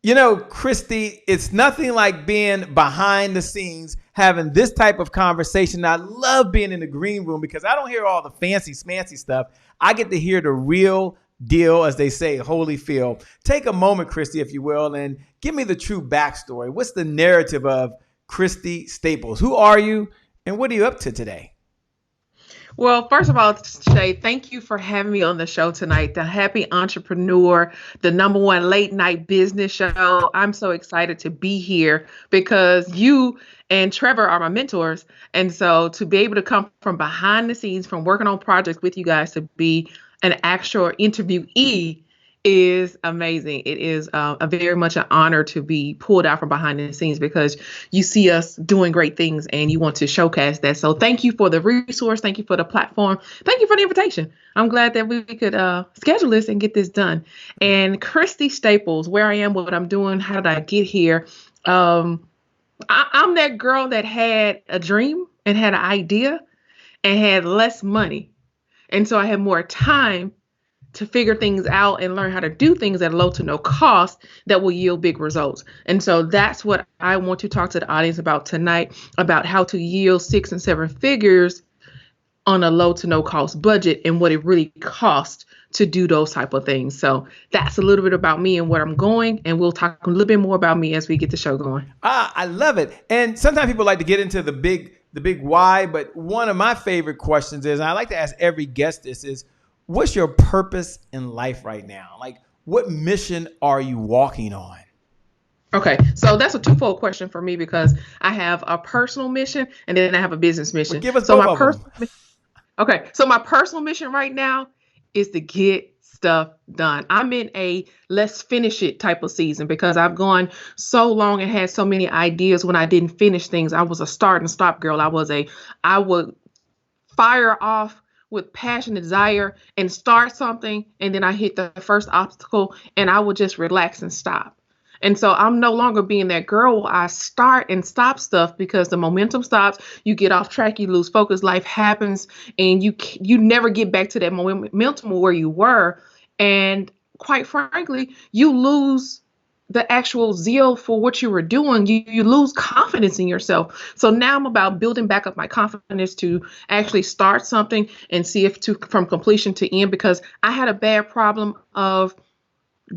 You know, Kristy, it's nothing like being behind the scenes, having this type of conversation. I love being in the green room because I don't hear all the fancy smancy stuff. I get to hear the real deal, as they say, Holyfield. Take a moment, Kristy, if you will, and give me the true backstory. What's the narrative of Christy Staples? Who are you and what are you up to today? Well, first of all, Shay, thank you for having me on the show tonight. The Happy Entrepreneur, the #1 late night business show. I'm so excited to be here because you and Trevor are my mentors. And so to be able to come from behind the scenes, from working on projects with you guys, to be an actual interviewee is amazing. It is a very much an honor to be pulled out from behind the scenes because you see us doing great things and you want to showcase that. So thank you for the resource. Thank you for the platform. Thank you for the invitation. I'm glad that we could schedule this and get this done. And Christy Staples, where I am, what I'm doing, how did I get here? I'm that girl that had a dream and had an idea and had less money. And so I had more time to figure things out and learn how to do things at low to no cost that will yield big results. And so that's what I want to talk to the audience about tonight, about how to yield 6 and 7 figures on a low to no cost budget and what it really costs to do those type of things. So that's a little bit about me and where I'm going. And we'll talk a little bit more about me as we get the show going. I love it. And sometimes people like to get into the big why, but one of my favorite questions is, and I like to ask every guest this, is what's your purpose in life right now? Like, what mission are you walking on? Okay, so that's a twofold question for me because I have a personal mission and then I have a business mission. Well, give us both of them. Okay, so my personal mission right now is to get stuff done. I'm in a let's finish it type of season because I've gone so long and had so many ideas when I didn't finish things. I was a start and stop girl. I would fire off with passion, desire, and start something, and then I hit the first obstacle, and I would just relax and stop. And so I'm no longer being that girl. I start and stop stuff because the momentum stops. You get off track, you lose focus, life happens, and you never get back to that momentum where you were. And quite frankly, you lose the actual zeal for what you were doing. You lose confidence in yourself. So now I'm about building back up my confidence to actually start something and see if from completion to end, because I had a bad problem of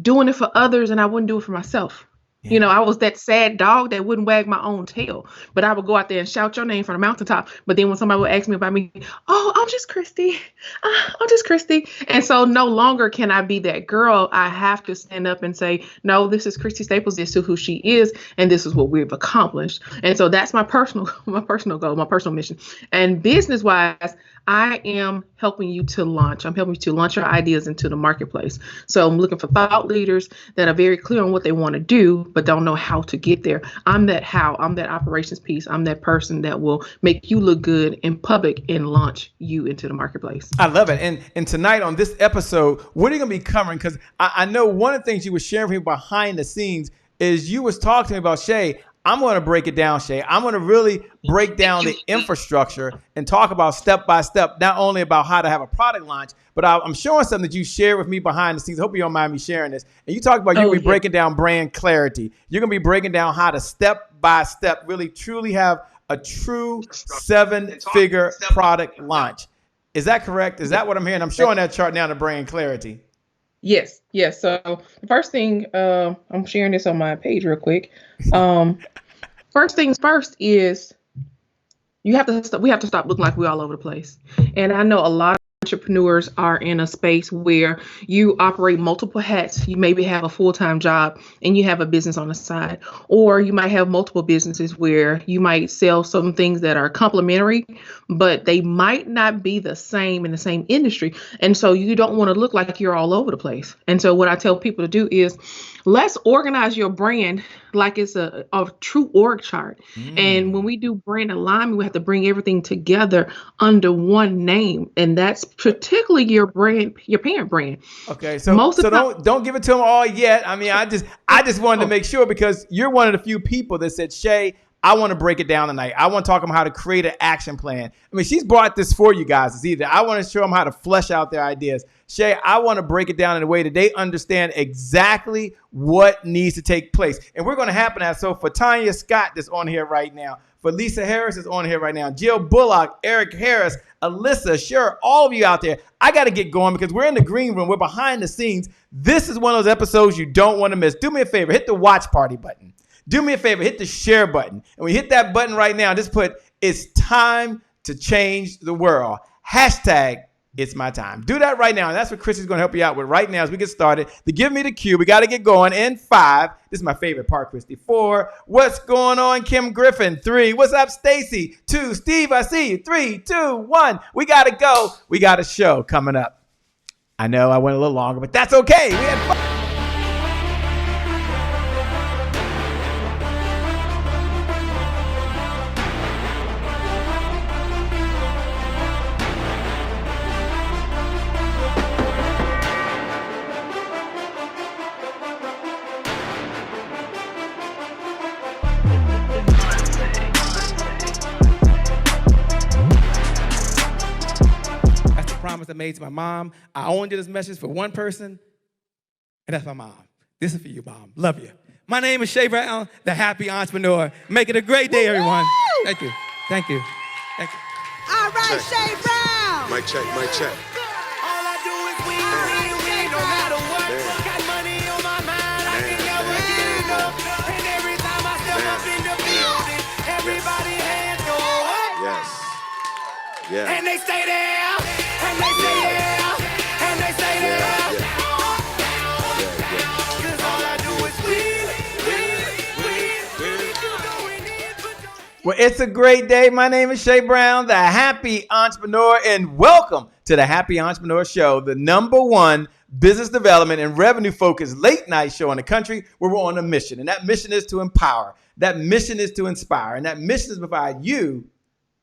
doing it for others and I wouldn't do it for myself. Yeah. You know, I was that sad dog that wouldn't wag my own tail, but I would go out there and shout your name from the mountaintop. But then when somebody would ask me about me, oh, I'm just Kristy. I'm just Kristy. And so no longer can I be that girl. I have to stand up and say, no, this is Christy Staples. This is who she is. And this is what we've accomplished. And so that's my personal goal, my personal mission. And business wise, I am helping you to launch. I'm helping you to launch your ideas into the marketplace. So I'm looking for thought leaders that are very clear on what they want to do, but don't know how to get there. I'm that how. I'm that operations piece. I'm that person that will make you look good in public and launch you into the marketplace. I love it. And tonight on this episode, what are you going to be covering? Because I know one of the things you were sharing with me behind the scenes is you was talking to me about, Shay, I'm going to break it down, Shay. I'm going to really break down the infrastructure and talk about step by step, not only about how to have a product launch, but I'm showing something that you shared with me behind the scenes. I hope you don't mind me sharing this. And you talked about you're going to be breaking down brand clarity. You're going to be breaking down how to step by step really truly have a true 7-figure product launch. Is that correct? Is that what I'm hearing? I'm showing that chart now to brand clarity. Yes. So the first thing, I'm sharing this on my page real quick. First things first is we have to stop looking like we're all over the place. And I know a lot of entrepreneurs are in a space where you operate multiple hats. You maybe have a full-time job and you have a business on the side, or you might have multiple businesses where you might sell some things that are complementary, but they might not be the same in the same industry. And so you don't want to look like you're all over the place. And so what I tell people to do is let's organize your brand like it's a true org chart. And when we do brand alignment, we have to bring everything together under one name. And that's particularly your brand, your parent brand. Okay. So don't give it to them all yet. I mean, I just wanted to make sure, because you're one of the few people that said, Shay, I want to break it down tonight. I want to talk about how to create an action plan. I mean, she's brought this for you guys. It's either I want to show them how to flesh out their ideas. Shay, I want to break it down in a way that they understand exactly what needs to take place. And we're going to happen that. So for Tanya Scott that's on here right now, for Lisa Harris is on here right now, Jill Bullock, Eric Harris, Alyssa, sure, all of you out there, I got to get going because we're in the green room. We're behind the scenes. This is one of those episodes you don't want to miss. Do me a favor. Hit the watch party button. Do me a favor. Hit the share button. And when you hit that button right now, just put, it's time to change the world. Hashtag, it's my time. Do that right now. And that's what Kristy's going to help you out with right now as we get started. To give me the cue, we got to get going in 5. This is my favorite part, Kristy. 4. What's going on, Kim Griffin? 3. What's up, Stacy? 2. Steve, I see you. 3, 2, 1. We got to go. We got a show coming up. I know I went a little longer, but that's okay. We had fun. I made to my mom. I only did this message for one person, and that's my mom. This is for you, Mom. Love you. My name is Shay Brown, the happy entrepreneur. Make it a great day, everyone. Woo-hoo! Thank you. Thank you. Thank you. All right, check. Shay Brown. Mic check, mic check. All I do is win, no matter what. Man. Got money on my mind, I can never get enough. And every time I step up in the building, everybody hands go up. Yes. Yeah. And they stay there. And they say yeah, and they say yeah. Cause all I do is win. Well, it's a great day. My name is Shay Brown, the happy entrepreneur, and welcome to the Happy Entrepreneur Show, the #1 business development and revenue focused late night show in the country where we're on a mission. And that mission is to empower. That mission is to inspire. And that mission is to provide you,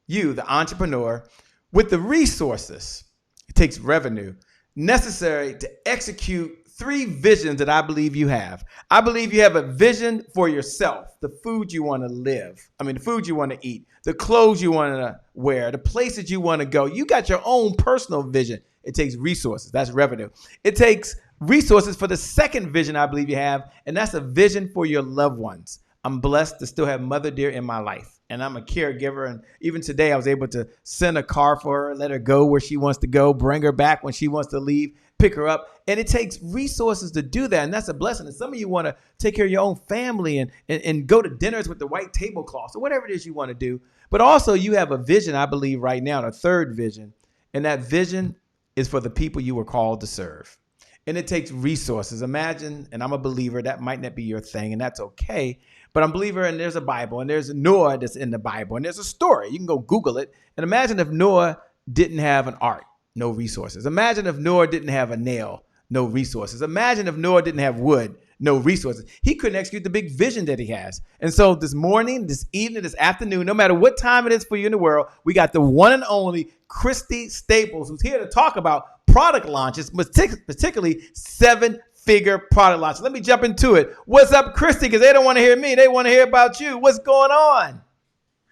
the entrepreneur, with the resources. It takes revenue necessary to execute 3 visions that I believe you have. I believe you have a vision for yourself, the food you want to the food you want to eat, the clothes you want to wear, the places you want to go. You got your own personal vision. It takes resources. That's revenue. It takes resources for the second vision I believe you have, and that's a vision for your loved ones. I'm blessed to still have Mother Dear in my life. And I'm a caregiver. And even today, I was able to send a car for her, let her go where she wants to go, bring her back when she wants to leave, pick her up. And it takes resources to do that. And that's a blessing. And some of you want to take care of your own family and go to dinners with the white tablecloths or whatever it is you want to do. But also you have a vision, I believe right now, the third vision. And that vision is for the people you were called to serve. And it takes resources. Imagine, and I'm a believer, that might not be your thing, and that's okay. But I'm a believer, and there's a Bible, and there's Noah that's in the Bible, and there's a story. You can go Google it. And imagine if Noah didn't have an ark, no resources. Imagine if Noah didn't have a nail, no resources. Imagine if Noah didn't have wood, no resources. He couldn't execute the big vision that he has. And so this morning, this evening, this afternoon, no matter what time it is for you in the world, we got the one and only Christy Staples, who's here to talk about product launches, particularly 7-figure product launches. Let me jump into it. What's up, Kristy? Because they don't want to hear me. They want to hear about you. What's going on?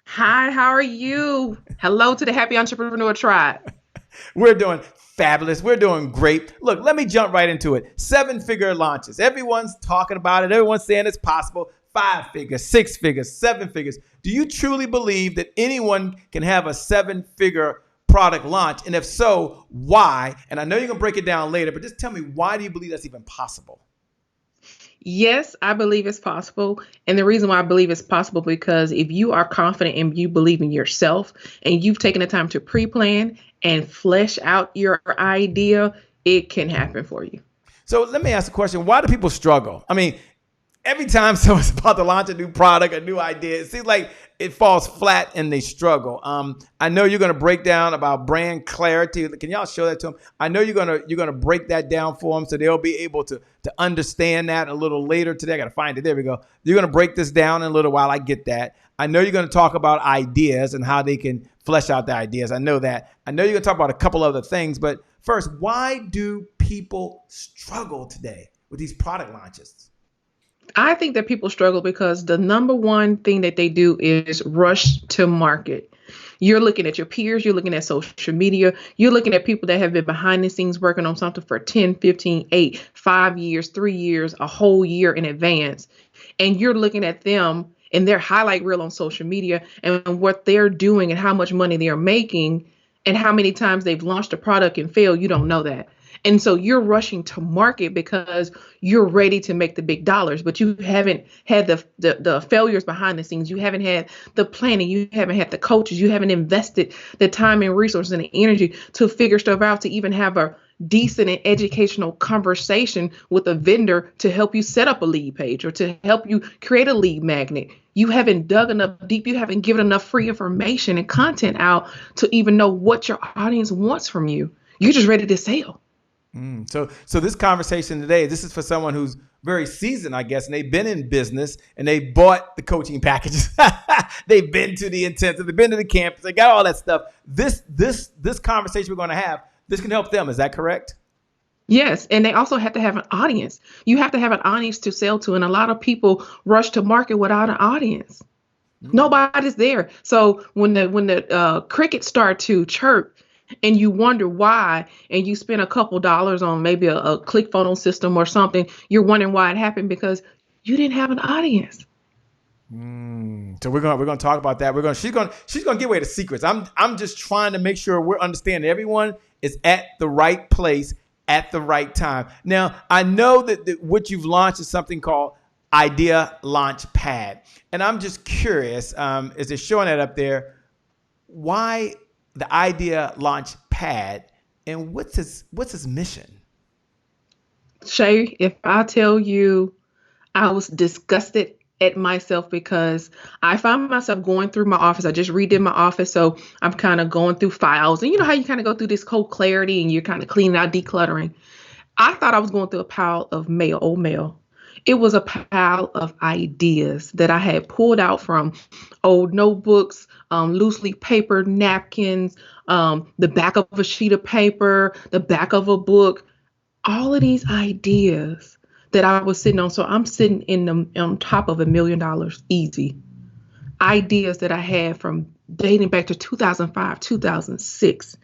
Hi, how are you? Hello to the Happy Entrepreneur Tribe. We're doing fabulous. We're doing great. Look, let me jump right into it. 7-figure launches. Everyone's talking about it. Everyone's saying it's possible. 5 figures, 6 figures, 7 figures. Do you truly believe that anyone can have a 7-figure product launch? And if so, why? And I know you're going to break it down later, but just tell me, why do you believe that's even possible? Yes, I believe it's possible. And the reason why I believe it's possible, because if you are confident and you believe in yourself and you've taken the time to pre-plan and flesh out your idea, it can happen for you. So let me ask a question. Why do people struggle? I mean, every time someone's about to launch a new product, a new idea, it seems like it falls flat and they struggle. I know you're going to break down about brand clarity. Can y'all show that to them? I know you're going to break that down for them so they'll be able to understand that a little later today. I got to find it. There we go. You're going to break this down in a little while. I get that. I know you're going to talk about ideas and how they can flesh out the ideas. I know that. I know you're going to talk about a couple other things, but first, why do people struggle today with these product launches? I think that people struggle because the number one thing that they do is rush to market. You're looking at your peers, you're looking at social media, you're looking at people that have been behind the scenes working on something for 10, 15, 8, 5 years, 3 years, a whole year in advance. And you're looking at them and their highlight reel on social media and what they're doing and how much money they're making and how many times they've launched a product and failed. You don't know that. And so you're rushing to market because you're ready to make the big dollars, but you haven't had the failures behind the scenes. You haven't had the planning. You haven't had the coaches. You haven't invested the time and resources and the energy to figure stuff out, to even have a decent and educational conversation with a vendor to help you set up a lead page or to help you create a lead magnet. You haven't dug enough deep. You haven't given enough free information and content out to even know what your audience wants from you. You're just ready to sell. So this conversation today, this is for someone who's very seasoned, I guess, and they've been in business and they bought the coaching packages. They've been to the intensive, they've been to the campus, they got all that stuff. This conversation we're going to have, this can help them. Is that correct? Yes. And they also have to have an audience. You have to have an audience to sell to. And a lot of people rush to market without an audience. Nobody's there. So when the crickets start to chirp, and you wonder why, and you spend a couple dollars on maybe a ClickFunnels system or something, you're wondering why it happened because you didn't have an audience. So we're gonna talk about that. She's gonna give away the secrets. I'm just trying to make sure we're understanding everyone is at the right place at the right time. Now I know that what you've launched is something called Idea Launchpad, and I'm just curious, as they're showing that up there, why the Idea Launchpad, and what's his mission? Shay, if I tell you, I was disgusted at myself because I found myself going through my office. I just redid my office, so I'm kind of going through files, and you know how you kind of go through this cold clarity and you're kind of cleaning out, decluttering. I thought I was going through a pile of old mail. It was a pile of ideas that I had pulled out from old notebooks, loosely papered napkins, the back of a sheet of paper, the back of a book, all of these ideas that I was sitting on. So I'm sitting on top of $1 million easy. Ideas that I had from dating back to 2005, 2006.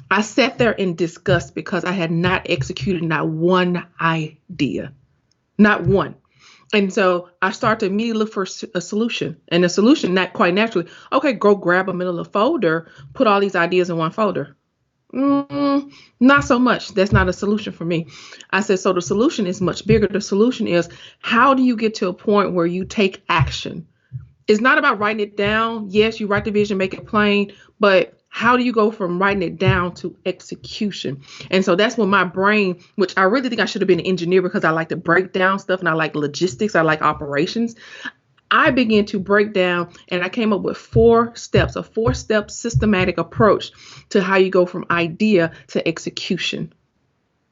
I sat there in disgust because I had not executed not one idea. Not one. And so I started to immediately look for a solution. And the solution, not quite naturally, okay, go grab a middle of folder, put all these ideas in one folder. Not so much. That's not a solution for me. I said, so the solution is much bigger. The solution is, how do you get to a point where you take action? It's not about writing it down. Yes, you write the vision, make it plain, but how do you go from writing it down to execution? And so that's when my brain, which I really think I should have been an engineer because I like to break down stuff and I like logistics, I like operations. I began to break down and I came up with 4 steps, a 4-step systematic approach to how you go from idea to execution.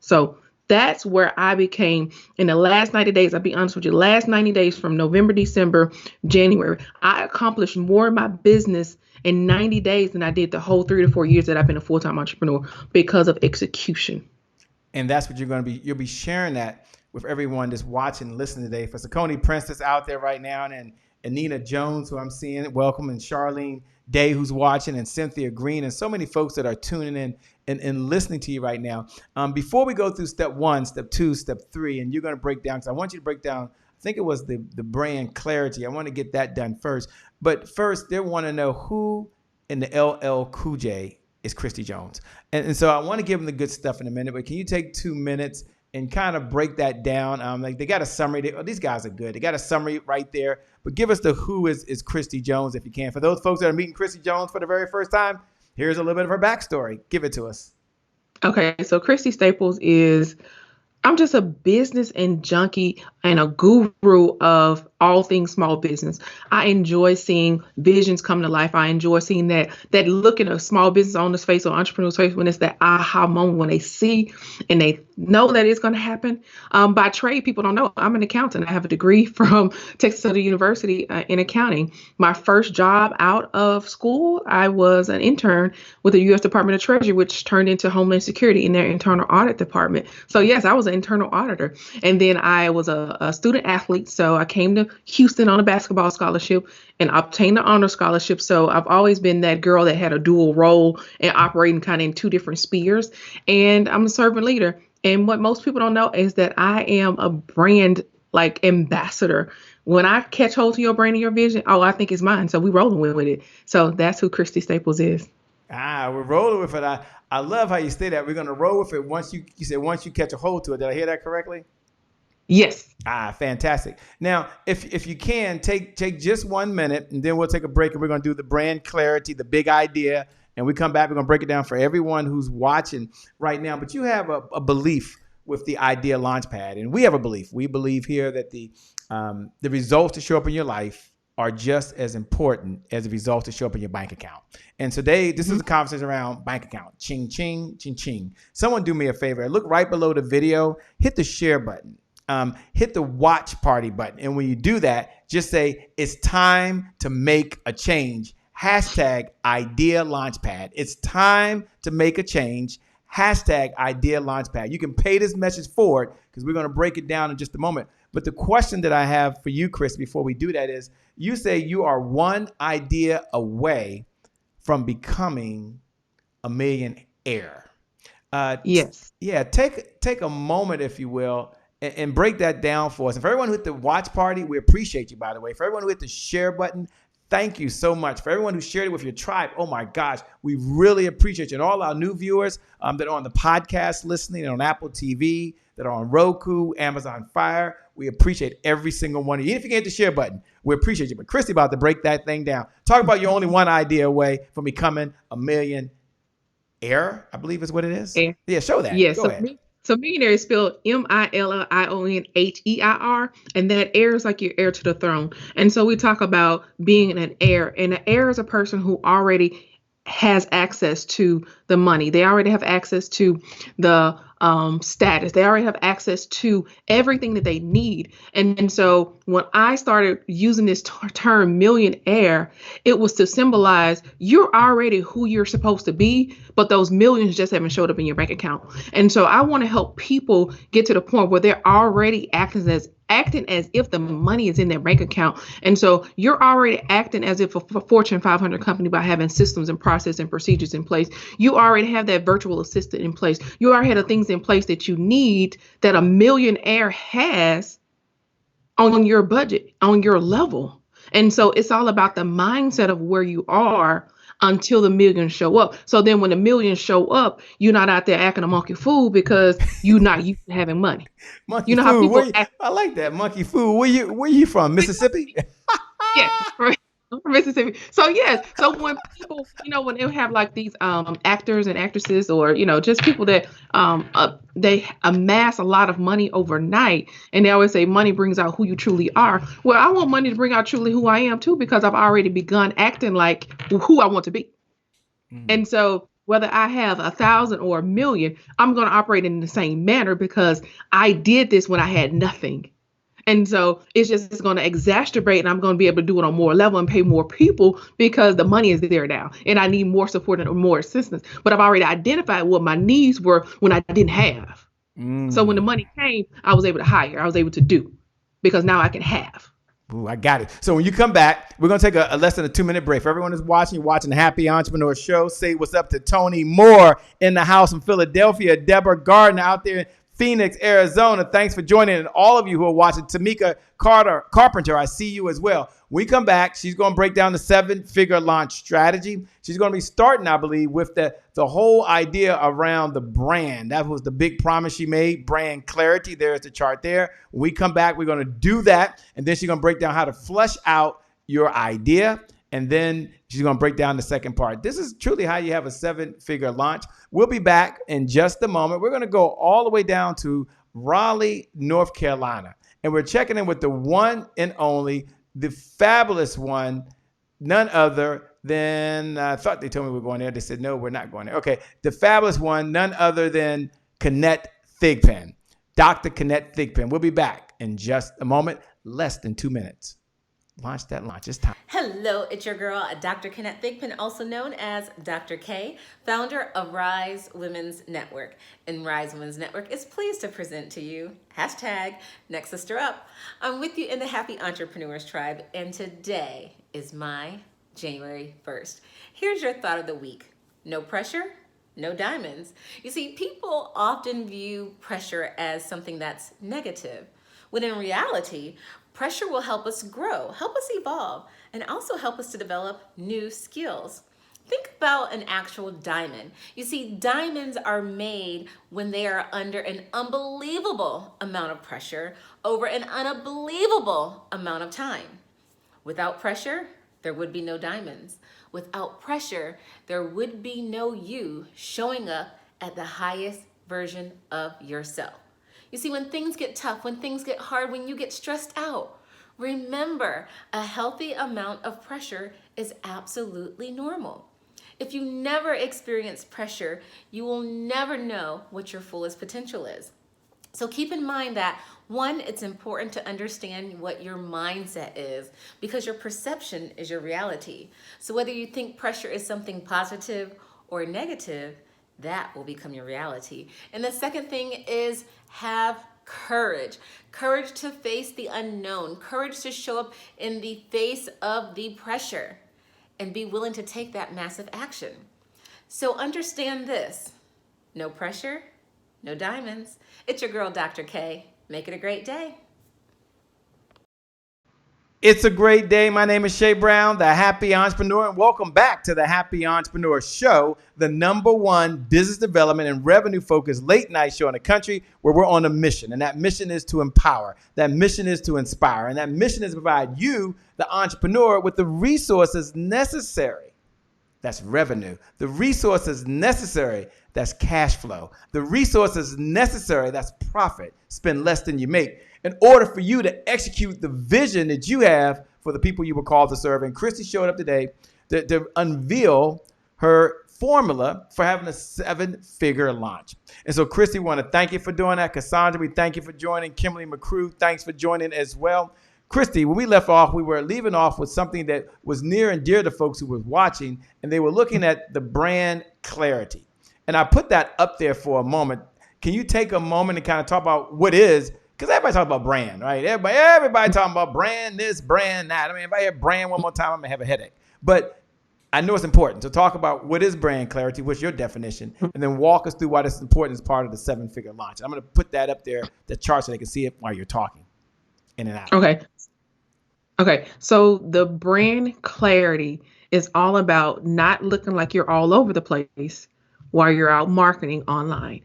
So that's where I became in the last 90 days. I'll be honest with you, last 90 days from November, December, January, I accomplished more in my business in 90 days than I did the whole 3 to 4 years that I've been a full-time entrepreneur because of execution. And that's what you'll be sharing that with everyone that's watching and listening today. For Sakoni Prince that's out there right now, and Nina Jones, who I'm seeing, welcome, and Charlene Day, who's watching, and Cynthia Green, and so many folks that are tuning in and listening to you right now. Before we go through step 1, step 2, step 3, and you're going to break down, because I want you to break down, I think it was the brand clarity. I want to get that done first. But first, they want to know who in the LL Cool J is Christy Jones. And so I want to give them the good stuff in a minute, but can you take 2 minutes and kind of break that down? Like they got a summary. These guys are good. They got a summary right there. But give us the who is Christy Jones if you can. For those folks that are meeting Christy Jones for the very first time, here's a little bit of her backstory. Give it to us. Okay, so Christy Staples is, I'm just a business and junkie and a guru of all things small business. I enjoy seeing visions come to life. I enjoy seeing that look in a small business owner's face or entrepreneur's face when it's that aha moment, when they see and they know that it's going to happen. By trade, people don't know I'm an accountant. I have a degree from Texas Southern University in accounting. My first job out of school, I was an intern with the U.S. Department of Treasury, which turned into Homeland Security in their internal audit department. So yes, I was an internal auditor. And then I was a a student athlete. So I came to Houston on a basketball scholarship and obtained the honor scholarship. So I've always been that girl that had a dual role and operating kind of in two different spheres. And I'm a servant leader. And what most people don't know is that I am a brand like ambassador. When I catch hold to your brand and your vision, I think it's mine. So we rolling with it. So that's who Christy Staples is. We're rolling with it. I love how you say that. We're going to roll with it once you said once you catch a hold to it. Did I hear that correctly? Yes. Fantastic. Now, if you can, take just 1 minute, and then we'll take a break, and we're going to do the brand clarity, the big idea, and we come back. We're going to break it down for everyone who's watching right now. But you have a belief with the idea Launchpad, and we have a belief. We believe here that the results to show up in your life are just as important as the results to show up in your bank account. And today, this is a conversation around bank account. Ching, ching, ching, ching. Someone do me a favor. Look right below the video. Hit the share button. Hit the watch party button. And when you do that, just say, it's time to make a change. Hashtag Idea Launchpad. It's time to make a change. Hashtag Idea Launchpad. You can pay this message forward because we're going to break it down in just a moment. But the question that I have for you, Chris, before we do that is, you say you are one idea away from becoming a millionaire. Yes. Yeah. Take a moment, if you will, and break that down for us. And for everyone who hit the watch party, we appreciate you, by the way. For everyone who hit the share button, thank you so much. For everyone who shared it with your tribe, oh my gosh, we really appreciate you. And all our new viewers that are on the podcast listening and on Apple TV, that are on Roku, Amazon Fire, we appreciate every single one of you. Even if you can hit the share button, we appreciate you. But Kristy about to break that thing down. Talk about you're only one idea away from becoming a millionaire, I believe is what it is. Yeah, show that. Yeah, Go ahead. So millionaire is spelled Millionher, and that heir is like your heir to the throne. And so we talk about being an heir, and an heir is a person who already has access to the money. They already have access to the status. They already have access to everything that they need. And so when I started using this term millionaire, it was to symbolize you're already who you're supposed to be, but those millions just haven't showed up in your bank account. And so I want to help people get to the point where they're already acting as if the money is in their bank account. And so you're already acting as if a Fortune 500 company by having systems and process and procedures in place. You already have that virtual assistant in place. You already have the things in place that you need that a millionaire has on your budget, on your level. And so it's all about the mindset of where you are until the millions show up. So then when the millions show up, you're not out there acting a monkey fool because you're not used to having money. Monkey fool. How people I like that. Monkey fool. Where you from? Mississippi? Yeah, right. I'm from Mississippi. So yes. So when people, when they have like these actors and actresses, or just people that they amass a lot of money overnight, and they always say money brings out who you truly are. Well, I want money to bring out truly who I am too, because I've already begun acting like who I want to be. Mm. And so whether I have 1,000 or 1 million, I'm going to operate in the same manner because I did this when I had nothing. And so it's going to exacerbate, and I'm going to be able to do it on more level and pay more people because the money is there now and I need more support and more assistance. But I've already identified what my needs were when I didn't have. Mm. So when the money came, I was able to hire, I was able to do, because now I can have. Ooh, I got it. So when you come back, we're going to take a less than a 2-minute break. For everyone who's watching the Happy Entrepreneur Show, say what's up to Tony Moore in the house from Philadelphia, Deborah Gardner out there in Phoenix, Arizona. Thanks for joining. And all of you who are watching, Tamika Carpenter, I see you as well. When we come back, she's going to break down the 7-figure launch strategy. She's going to be starting, I believe, with the whole idea around the brand. That was the big promise she made, brand clarity. There's the chart there. When we come back, we're going to do that. And then she's going to break down how to flesh out your idea. And then she's going to break down the second part. This is truly how you have a 7-figure launch. We'll be back in just a moment. We're going to go all the way down to Raleigh, North Carolina. And we're checking in with the one and only, the fabulous one, none other than, I thought they told me we were going there. They said, no, we're not going there. Okay. The fabulous one, none other than Kenneth Thigpen, Dr. Kenneth Thigpen. We'll be back in just a moment, less than 2 minutes. Launch that launch. It's time. Hello, it's your girl, Dr. Kenneth Thigpen, also known as Dr. K, founder of Rise Women's Network. And Rise Women's Network is pleased to present to you, #Next Sister Up. I'm with you in the Happy Entrepreneurs Tribe, and today is my January 1st. Here's your thought of the week. No pressure, no diamonds. You see, people often view pressure as something that's negative, when in reality, pressure will help us grow, help us evolve, and also help us to develop new skills. Think about an actual diamond. You see, diamonds are made when they are under an unbelievable amount of pressure over an unbelievable amount of time. Without pressure, there would be no diamonds. Without pressure, there would be no you showing up at the highest version of yourself. You see, when things get tough, when things get hard, when you get stressed out, remember, a healthy amount of pressure is absolutely normal. If you never experience pressure, you will never know what your fullest potential is. So keep in mind that, one, it's important to understand what your mindset is, because your perception is your reality. So whether you think pressure is something positive or negative, that will become your reality. And the second thing is have courage. Courage to face the unknown. Courage to show up in the face of the pressure and be willing to take that massive action. So understand this. No pressure, no diamonds. It's your girl, Dr. K. Make it a great day. It's a great day. My name is Shay Brown, the Happy Entrepreneur, and welcome back to the Happy Entrepreneur Show, the #1 business development and revenue-focused late-night show in the country, where we're on a mission. And that mission is to empower. That mission is to inspire. And that mission is to provide you, the entrepreneur, with the resources necessary. That's revenue. The resources necessary. That's cash flow. The resources necessary. That's profit. Spend less than you make, in order for you to execute the vision that you have for the people you were called to serve. And Kristy showed up today to unveil her formula for having a 7-figure launch. And so, Kristy, we want to thank you for doing that. Cassandra, we thank you for joining. Kimberly McCrew, thanks for joining as well. Kristy, when we left off, we were leaving off with something that was near and dear to folks who were watching, and they were looking at the brand clarity. And I put that up there for a moment. Can you take a moment and kind of talk about what is? Because everybody talking about brand, right? Everybody talking about brand this, brand that. I mean, if I hear brand one more time, I'm going to have a headache. But I know it's important to talk about what is brand clarity, what's your definition, and then walk us through why this is important as part of the 7-figure launch. I'm going to put that up there, the chart, so they can see it while you're talking in and out. Okay. So the brand clarity is all about not looking like you're all over the place while you're out marketing online.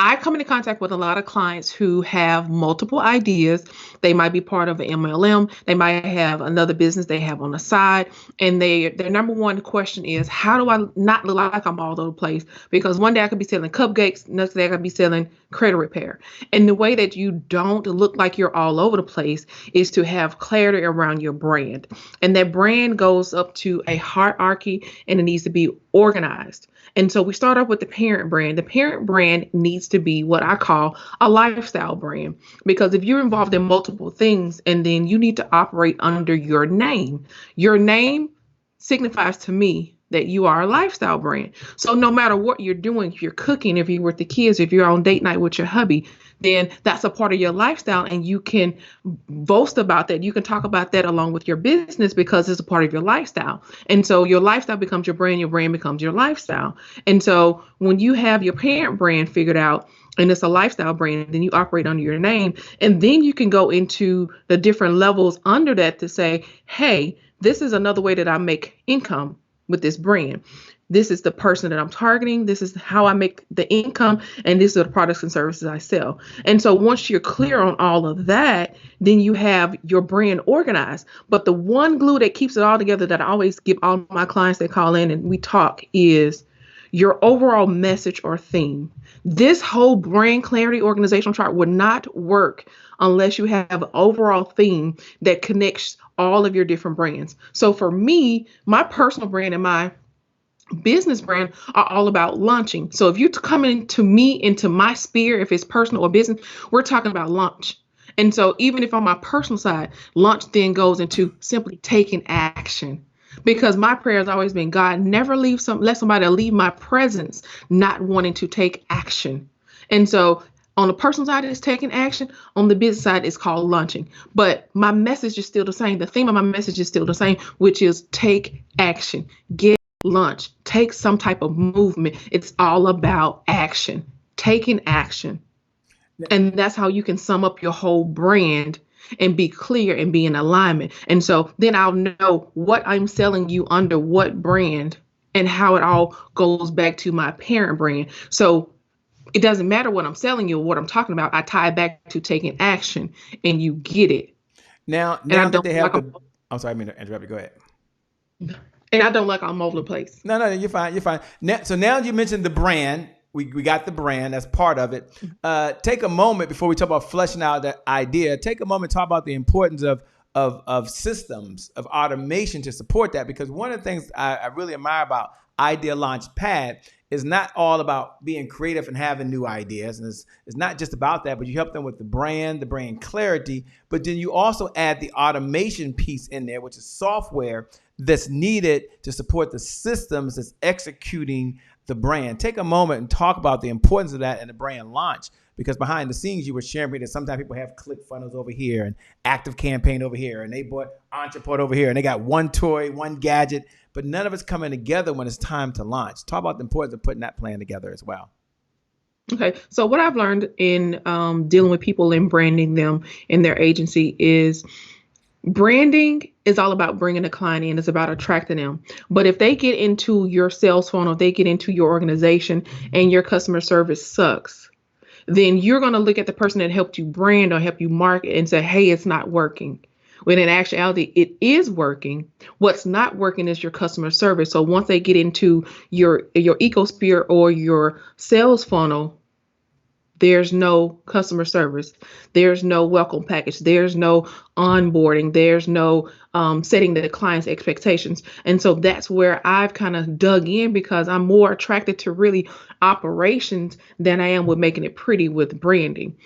I come into contact with a lot of clients who have multiple ideas. They might be part of an MLM. They might have another business they have on the side. And their number one question is, how do I not look like I'm all over the place? Because one day I could be selling cupcakes, next day I could be selling credit repair. And the way that you don't look like you're all over the place is to have clarity around your brand. And that brand goes up to a hierarchy, and it needs to be organized. And so we start off with the parent brand. The parent brand needs to be what I call a lifestyle brand, because if you're involved in multiple things and then you need to operate under your name signifies to me that you are a lifestyle brand. So no matter what you're doing, if you're cooking, if you're with the kids, if you're on date night with your hubby, then that's a part of your lifestyle, and you can boast about that. You can talk about that along with your business because it's a part of your lifestyle. And so your lifestyle becomes your brand becomes your lifestyle. And so when you have your parent brand figured out and it's a lifestyle brand, then you operate under your name, and then you can go into the different levels under that to say, hey, this is another way that I make income with this brand. This is the person that I'm targeting. This is how I make the income. And these are the products and services I sell. And so once you're clear on all of that, then you have your brand organized. But the one glue that keeps it all together that I always give all my clients that call in and we talk is your overall message or theme. This whole brand clarity organizational chart would not work unless you have an overall theme that connects all of your different brands. So for me, my personal brand and my business brand are all about launching. So if you come into me, into my sphere, if it's personal or business, we're talking about launch. And so even if on my personal side, launch then goes into simply taking action. Because my prayer has always been, God, never let somebody leave my presence not wanting to take action. And so on the personal side, it's taking action. On the business side, it's called launching. But my message is still the same. The theme of my message is still the same, which is take action, get launched, take some type of movement. It's all about action, taking action. And that's how you can sum up your whole brand and be clear and be in alignment. And so then I'll know what I'm selling you under what brand and how it all goes back to my parent brand. So it doesn't matter what I'm selling you or what I'm talking about. I tie it back to taking action and you get it. Now that they have I'm sorry, I mean to interrupt you. Go ahead. And I don't like I'm all over the place. No, you're fine. You're fine. So now you mentioned the brand. We got the brand. That's part of it. Take a moment before we talk about fleshing out that idea. Take a moment to talk about the importance of systems, of automation to support that. Because one of the things I really admire about Launchpad is not all about being creative and having new ideas. And it's not just about that, but you help them with the brand clarity. But then you also add the automation piece in there, which is software that's needed to support the systems that's executing the brand. Take a moment and talk about the importance of that in the brand launch, because behind the scenes you were sharing that sometimes people have ClickFunnels over here and Active Campaign over here, and they bought Entreport over here, and they got one toy, one gadget, but none of it's coming together when it's time to launch. Talk about the importance of putting that plan together as well. Okay, so what I've learned in dealing with people and branding them in their agency is branding is all about bringing a client in. It's about attracting them. But if they get into your sales funnel, if they get into your organization and your customer service sucks, then you're going to look at the person that helped you brand or help you market and say, hey, it's not working. When in actuality, it is working. What's not working is your customer service. So once they get into your ecosphere or your sales funnel, there's no customer service. There's no welcome package. There's no onboarding. There's no setting the client's expectations. And so that's where I've kind of dug in, because I'm more attracted to really operations than I am with making it pretty with branding.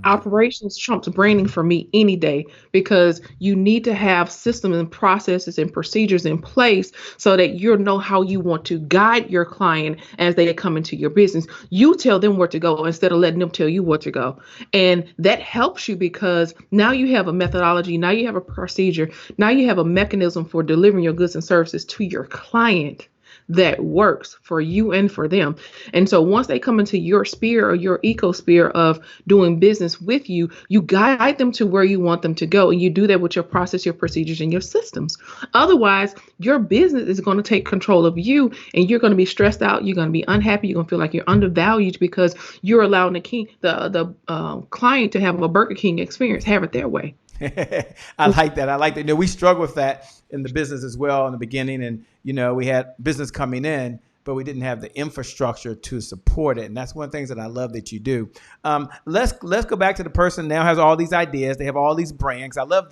Operations trumps branding for me any day, because you need to have systems and processes and procedures in place so that you know how you want to guide your client as they come into your business. You tell them where to go instead of letting them tell you where to go. And that helps you, because now you have a methodology, now you have a procedure, now you have a mechanism for delivering your goods and services to your client that works for you and for them. And so once they come into your sphere or your ecosphere of doing business with you, you guide them to where you want them to go. And you do that with your process, your procedures, and your systems. Otherwise, your business is going to take control of you, and you're going to be stressed out. You're going to be unhappy. You're going to feel like you're undervalued because you're allowing the client to have a Burger King experience, have it their way. I like that. You know, we struggle with that in the business as well in the beginning. And, you know, we had business coming in, but we didn't have the infrastructure to support it. And that's one of the things that I love that you do. Let's go back to the person now has all these ideas. They have all these brands. I love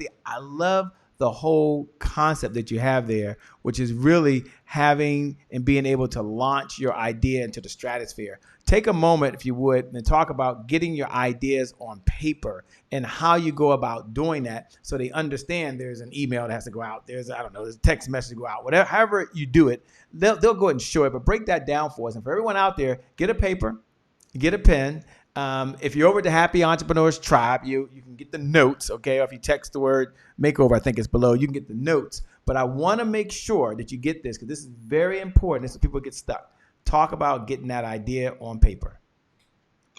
the whole concept that you have there, which is really having and being able to launch your idea into the stratosphere. Take a moment, if you would, and talk about getting your ideas on paper and how you go about doing that, so they understand there's an email that has to go out. There's a text message to go out. Whatever, however you do it, they'll go ahead and show it. But break that down for us. And for everyone out there, get a paper, get a pen. If you're over at the Happy Entrepreneurs Tribe, you can get the notes, okay? Or if you text the word makeover, I think it's below, you can get the notes. But I want to make sure that you get this, because this is very important. This is people get stuck. Talk about getting that idea on paper.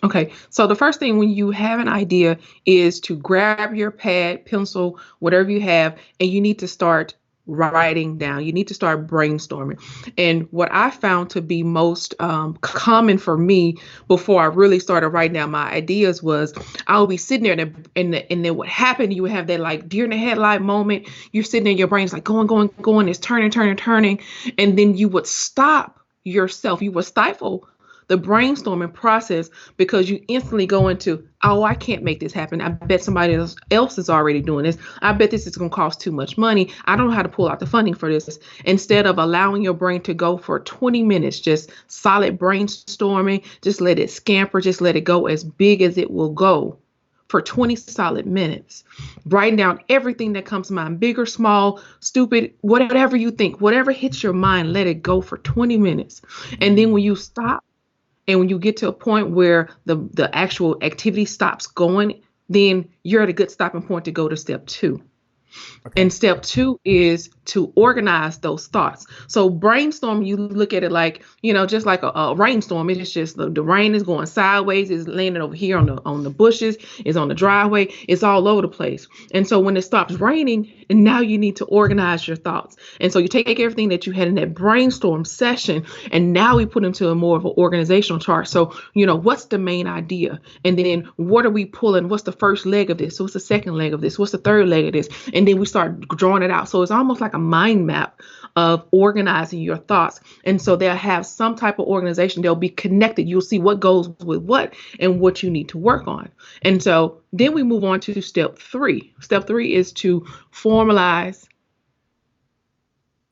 Okay, so the first thing when you have an idea is to grab your pad, pencil, whatever you have, and you need to start writing down. You need to start brainstorming. And what I found to be most common for me before I really started writing down my ideas was I'll be sitting there and then what happened, you would have that like deer in the headlight moment. You're sitting there, your brain's like going, it's turning. And then you would stop yourself. You would stifle the brainstorming process because you instantly go into, oh, I can't make this happen. I bet somebody else is already doing this. I bet this is going to cost too much money. I don't know how to pull out the funding for this. Instead of allowing your brain to go for 20 minutes, just solid brainstorming, just let it scamper, just let it go as big as it will go for 20 solid minutes, writing down everything that comes to mind, big or small, stupid, whatever you think, whatever hits your mind, let it go for 20 minutes. And then when you stop and when you get to a point where the actual activity stops going, then you're at a good stopping point to go to step 2. Okay. And step 2 is to organize those thoughts. So brainstorm, you look at it like, just like a rainstorm. It's just the rain is going sideways. It's landing over here on the bushes. It's on the driveway. It's all over the place. And so when it stops raining, and now you need to organize your thoughts. And so you take everything that you had in that brainstorm session, and now we put into a more of an organizational chart. So, what's the main idea? And then what are we pulling? What's the first leg of this? What's the second leg of this? What's the third leg of this? And then we start drawing it out. So it's almost like a mind map of organizing your thoughts. And so they'll have some type of organization. They'll be connected. You'll see what goes with what and what you need to work on. And so then we move on to step 3. Step 3 is to formalize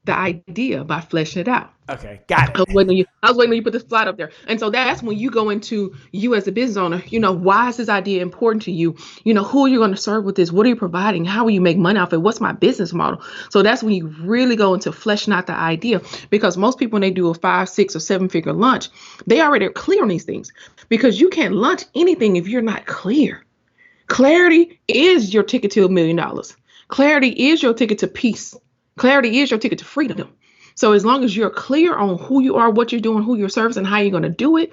the idea by fleshing it out. Okay, got it. I was waiting when you put this slide up there. And so that's when you go into you as a business owner, why is this idea important to you? Who are you going to serve with this? What are you providing? How will you make money off it? What's my business model? So that's when you really go into fleshing out the idea, because most people, when they do a 5, 6, or 7-figure launch, they already are clear on these things, because you can't launch anything if you're not clear. Clarity is your ticket to $1 million. Clarity is your ticket to peace. Clarity is your ticket to freedom. So as long as you're clear on who you are, what you're doing, who you're serving, and how you're going to do it,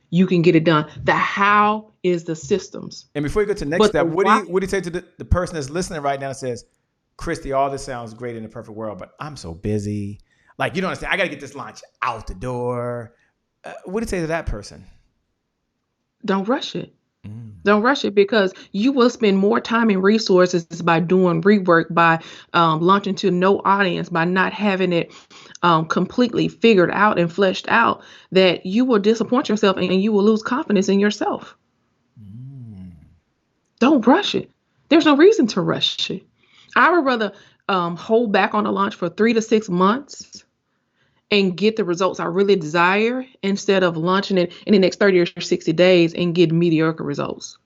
you can get it done. The how is the systems. And before you go to the next step, what do you say to the person that's listening right now and says, Kristy, all this sounds great in the perfect world, but I'm so busy. Like, you don't understand. I got to get this launch out the door. What do you say to that person? Don't rush it. Don't rush it, because you will spend more time and resources by doing rework, by launching to no audience, by not having it completely figured out and fleshed out, that you will disappoint yourself and you will lose confidence in yourself. Don't rush it. There's no reason to rush it. I would rather hold back on the launch for 3 to 6 months and get the results I really desire, instead of launching it in the next 30 or 60 days and get mediocre results.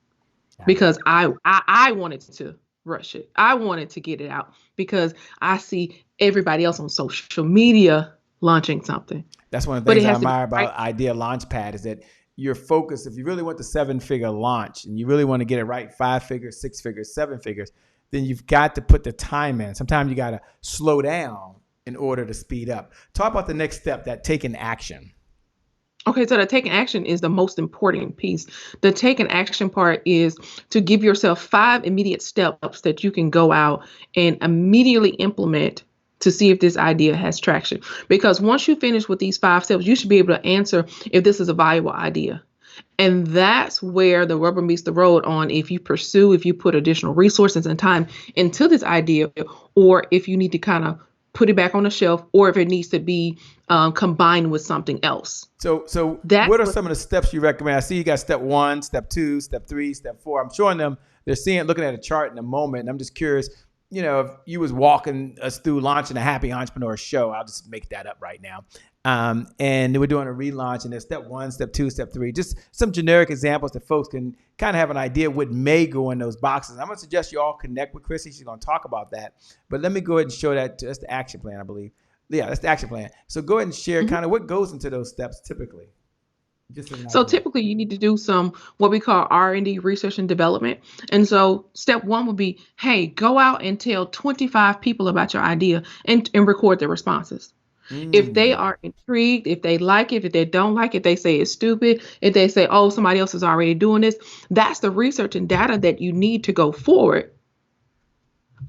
Because I wanted to rush it. I wanted to get it out because I see everybody else on social media launching something. That's one of the things I admire about Idea Launchpad, is that you're focused. If you really want the 7-figure launch and you really want to get it right, 5 figures, 6 figures, 7 figures, then you've got to put the time in. Sometimes you got to slow down in order to speed up. Talk about the next step, that taking action. Okay, so the taking action is the most important piece. The taking action part is to give yourself 5 immediate steps that you can go out and immediately implement to see if this idea has traction. Because once you finish with these 5 steps, you should be able to answer if this is a valuable idea. And that's where the rubber meets the road on if you put additional resources and time into this idea, or if you need to kind of put it back on the shelf, or if it needs to be combined with something else. So what are some of the steps you recommend? I see you got step 1, step 2, step 3, step 4. I'm showing them, they're looking at a chart in a moment. And I'm just curious, if you was walking us through launching a Happy Entrepreneur show, I'll just make that up right now. And we're doing a relaunch, and there's step 1, step 2, step 3, just some generic examples that folks can kind of have an idea what may go in those boxes. I'm going to suggest you all connect with Kristy. She's going to talk about that. But let me go ahead and show that. That's the action plan, I believe. Yeah, that's the action plan. So go ahead and share kind of what goes into those steps typically. So typically you need to do some what we call R&D, research and development. And so step 1 would be, hey, go out and tell 25 people about your idea and record their responses. If they are intrigued, if they like it, if they don't like it, they say it's stupid, if they say, oh, somebody else is already doing this, that's the research and data that you need to go forward.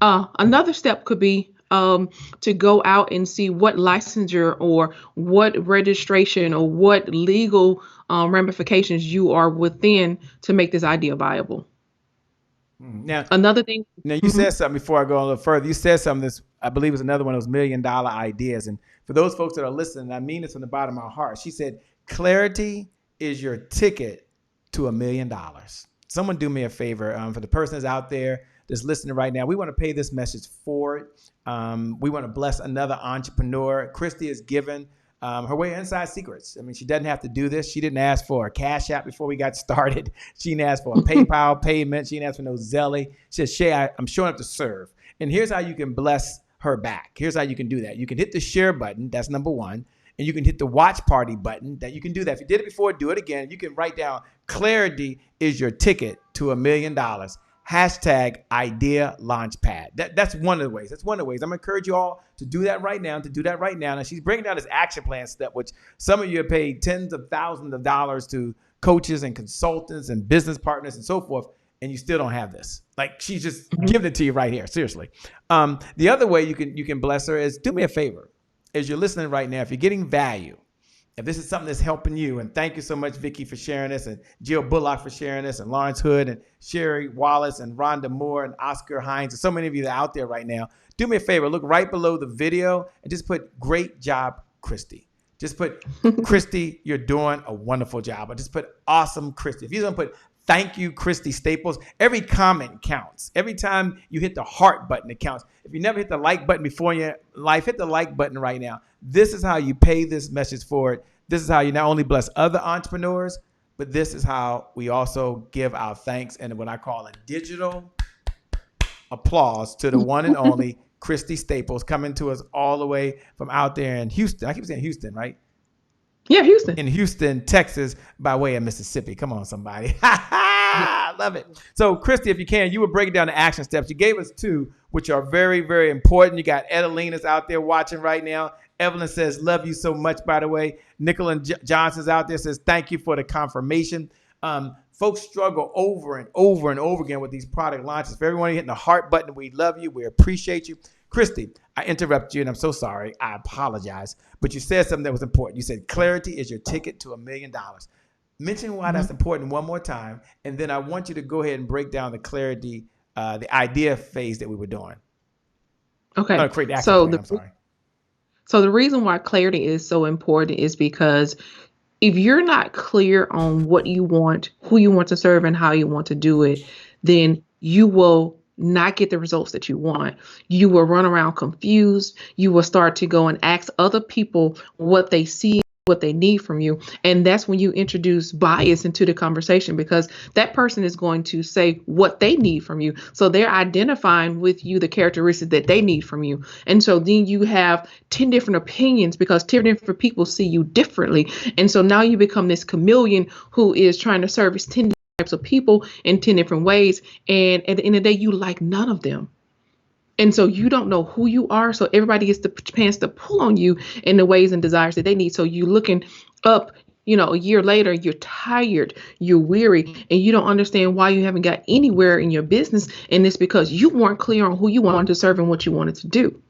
Another step could be to go out and see what licensure or what registration or what legal ramifications you are within to make this idea viable. Now, another thing. Now, you said something before I go a little further. You said something that's, I believe, is another one of those $1 million ideas. And for those folks that are listening, I mean this from the bottom of my heart. She said, clarity is your ticket to $1 million. Someone do me a favor. For the person that's out there that's listening right now, we want to pay this message forward. We want to bless another entrepreneur. Kristy has given Her way inside secrets. I mean, she doesn't have to do this. She didn't ask for a Cash App before we got started. She didn't ask for a PayPal payment. She didn't ask for no Zelly. She said, Shay, I'm showing up to serve. And here's how you can bless her back. Here's how you can do that. You can hit the share button. That's number one. And you can hit the watch party button. That you can do that. If you did it before, do it again. You can write down clarity is your ticket to $1 million. Hashtag idea launchpad. That's one of the ways. That's one of the ways. I'm going to encourage you all to do that right now, Now, she's breaking down this action plan step, which some of you have paid tens of thousands of dollars to coaches and consultants and business partners and so forth, and you still don't have this. Like, she's just giving it to you right here. Seriously. The other way you can bless her is do me a favor. As you're listening right now, if you're getting value, if this is something that's helping you, and thank you so much, Vicky, for sharing this, and Jill Bullock for sharing this, and Lawrence Hood, and Sherry Wallace, and Rhonda Moore, and Oscar Hines, and so many of you that are out there right now, do me a favor. Look right below the video and just put great job, Kristy. Just put, Kristy, you're doing a wonderful job. Or just put awesome, Kristy. If you're going to put thank you, Christy Staples, every comment counts. Every time you hit the heart button, it counts. If you never hit the like button before in your life, hit the like button right now. This is how you pay this message forward. This is how you not only bless other entrepreneurs, but this is how we also give our thanks and what I call a digital applause to the one and only Christy Staples, coming to us all the way from out there in Houston. I keep saying Houston, right? Yeah, Houston. In Houston, Texas, by way of Mississippi. Come on, somebody. I love it. So, Kristy, if you can, you would break down the action steps. You gave us two, which are very, very important. You got Edelina's out there watching right now. Evelyn says, love you so much, by the way. Nicola Johnson's out there, says, thank you for the confirmation. Folks struggle over and over and over again with these product launches. For everyone hitting the heart button, we love you. We appreciate you. Kristy, I interrupt you, and I'm so sorry. I apologize. But you said something that was important. You said clarity is your ticket to $1 million. Mention why that's important one more time, and then I want you to go ahead and break down the clarity, the idea phase that we were doing. Okay. No, create the action plan, I'm sorry. So the reason why clarity is so important is because if you're not clear on what you want, who you want to serve, and how you want to do it, then you will not get the results that you want. You will run around confused. You will start to go and ask other people what they see, what they need from you. And that's when you introduce bias into the conversation, because that person is going to say what they need from you. So they're identifying with you the characteristics that they need from you. And so then you have 10 different opinions because 10 different people see you differently. And so now you become this chameleon who is trying to service 10 types of people in 10 different ways. And at the end of the day, you like none of them. And so you don't know who you are. So everybody gets the chance to pull on you in the ways and desires that they need. So you looking up, a year later, you're tired, you're weary, and you don't understand why you haven't got anywhere in your business. And it's because you weren't clear on who you wanted to serve and what you wanted to do.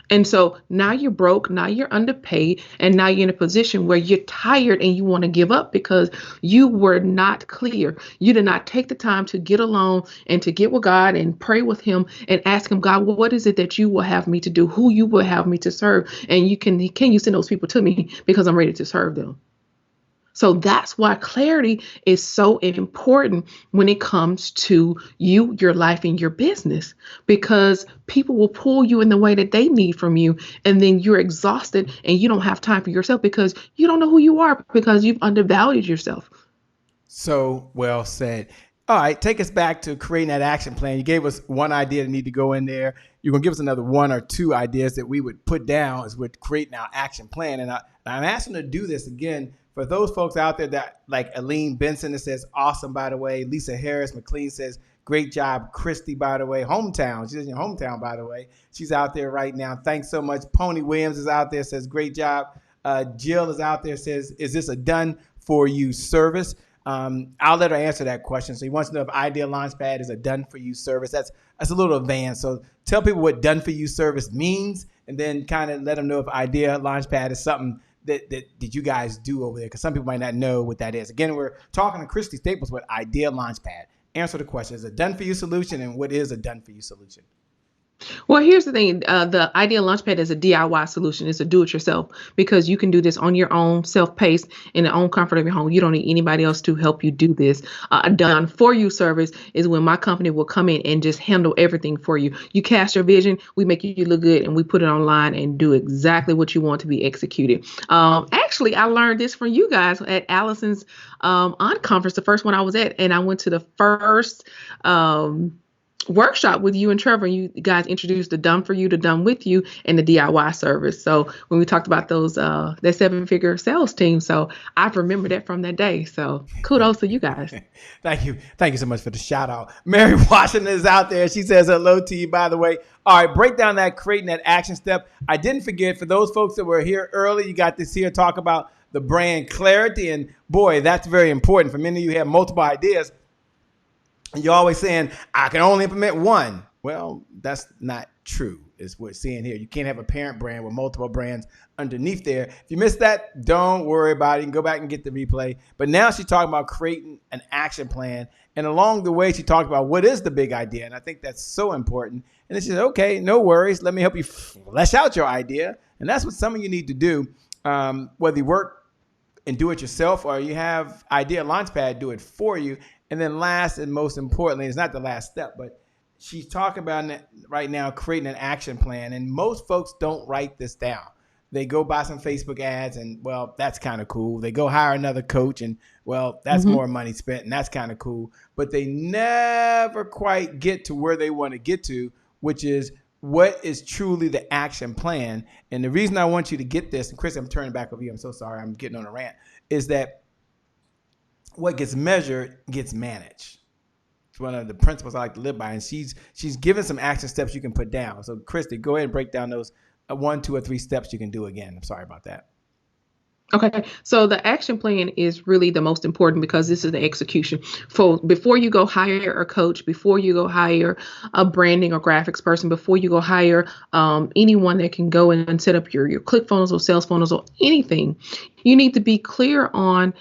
And so now you're broke, now you're underpaid, and now you're in a position where you're tired and you want to give up because you were not clear. You did not take the time to get alone and to get with God and pray with him and ask him, God, what is it that you will have me to do, who you will have me to serve? And can you send those people to me because I'm ready to serve them? So that's why clarity is so important when it comes to you, your life, and your business, because people will pull you in the way that they need from you. And then you're exhausted and you don't have time for yourself because you don't know who you are because you've undervalued yourself. So well said. All right, take us back to creating that action plan. You gave us one idea that need to go in there. You're going to give us another one or two ideas that we would put down as we're creating our action plan. And I'm asking to do this again for those folks out there that, like Aline Benson, that says, awesome, by the way. Lisa Harris McLean says, great job. Kristy, by the way. Hometown. She's in your hometown, by the way. She's out there right now. Thanks so much. Pony Williams is out there, says, great job. Jill is out there, says, is this a done for you service? I'll let her answer that question. So he wants to know if Idea Launchpad is a done for you service. That's a little advanced. So tell people what done for you service means, and then kind of let them know if Idea Launchpad is something that you guys do over there, because some people might not know what that is. Again, we're talking to Christy Staples with Idea Launchpad. Answer the question: is it a done for you solution, and what is a done for you solution? Well, here's the thing. The Ideal Launchpad is a DIY solution. It's a do-it-yourself because you can do this on your own, self-paced, in the own comfort of your home. You don't need anybody else to help you do this. A done-for-you service is when my company will come in and just handle everything for you. You cast your vision, we make you look good, and we put it online and do exactly what you want to be executed. Actually, I learned this from you guys at Allison's on conference, the first one I was at, and I went to the first workshop with you and Trevor. You guys introduced the done for you, the done with you, and the DIY service. So when we talked about those that 7-figure sales team, so I remember that from that day. So kudos to you guys. Thank you so much for the shout out. Mary Washington is out there. She says hello to you, by the way. All right, break down that creating that action step. I didn't forget, for those folks that were here early, you got to see her talk about the brand clarity, and boy, that's very important. For many of you who have multiple ideas, you're always saying, I can only implement one. Well, that's not true, is what we're seeing here. You can't have a parent brand with multiple brands underneath there. If you missed that, don't worry about it. You can go back and get the replay. But now she's talking about creating an action plan. And along the way, she talked about what is the big idea. And I think that's so important. And then she said, okay, no worries. Let me help you flesh out your idea. And that's what some of you need to do, whether you work and do it yourself or you have Idea Launchpad do it for you. And then last and most importantly, it's not the last step, but she's talking about right now creating an action plan. And most folks don't write this down. They go buy some Facebook ads and, well, that's kind of cool. They go hire another coach and, well, that's more money spent and that's kind of cool. But they never quite get to where they want to get to, which is what is truly the action plan. And the reason I want you to get this, and Chris, I'm turning back over you. I'm so sorry. I'm getting on a rant, is that what gets measured gets managed. It's one of the principles I like to live by. And she's given some action steps you can put down. So Kristy, go ahead and break down those 1, 2, or 3 steps you can do again. I'm sorry about that. Okay, so the action plan is really the most important because this is the execution. Before you go hire a coach, before you go hire a branding or graphics person, before you go hire anyone that can go in and set up your ClickFunnels or sales funnels or anything, you need to be clear on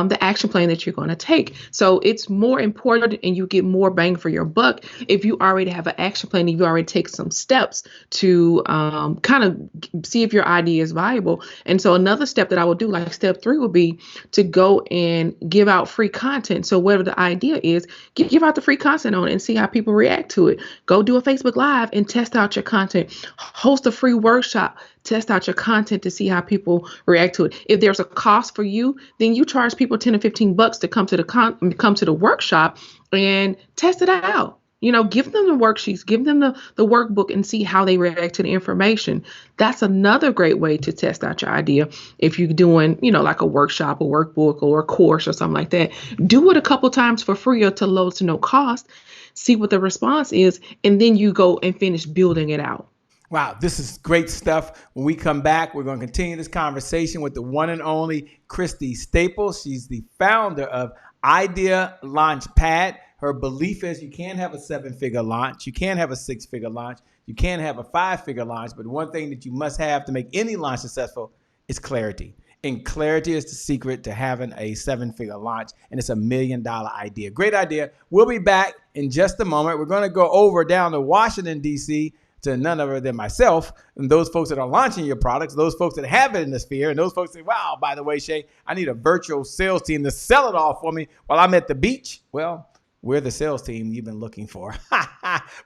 the action plan that you're going to take. So it's more important and you get more bang for your buck if you already have an action plan and you already take some steps to kind of see if your idea is viable. And so another step that I would do, like step 3, would be to go and give out free content. So whatever the idea is, give out the free content on it and see how people react to it. Go do a Facebook Live and test out your content. Host a free workshop. Test out your content to see how people react to it. If there's a cost for you, then you charge people $10 or $15 to come to the workshop and test it out. Give them the worksheets, give them the workbook and see how they react to the information. That's another great way to test out your idea. If you're doing, like a workshop, a workbook, or a course or something like that, do it a couple times for free or to low to no cost. See what the response is, and then you go and finish building it out. Wow, this is great stuff. When we come back, we're going to continue this conversation with the one and only Christy Staples. She's the founder of Idea Launchpad. Her belief is you can't have a 7-figure launch. You can't have a 6-figure launch. You can't have a 5-figure launch. But one thing that you must have to make any launch successful is clarity. And clarity is the secret to having a 7-figure launch. And it's $1 million idea. Great idea. We'll be back in just a moment. We're going to go over down to Washington, D.C., to none other than myself and those folks that are launching your products, those folks that have it in the sphere, and those folks say, wow, by the way, Shay, I need a virtual sales team to sell it all for me while I'm at the beach. Well, we're the sales team you've been looking for.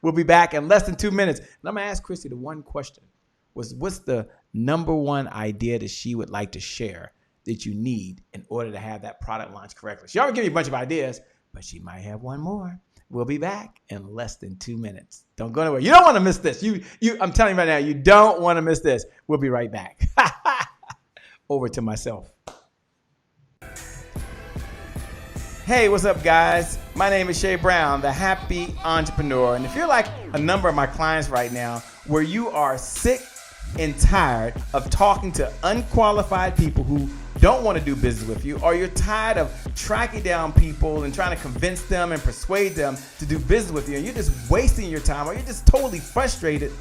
We'll be back in less than 2 minutes. And I'm going to ask Kristy the one question. What's the number one idea that she would like to share that you need in order to have that product launch correctly? She already gave you a bunch of ideas, but she might have one more. We'll be back in less than 2 minutes. Don't go anywhere. You don't want to miss this. I'm telling you right now, you don't want to miss this. We'll be right back. Over to myself. Hey, what's up, guys? My name is Shay Brown, the happy entrepreneur. And if you're like a number of my clients right now, where you are sick and tired of talking to unqualified people who don't want to do business with you, or you're tired of tracking down people and trying to convince them and persuade them to do business with you, and you're just wasting your time, or you're just totally frustrated,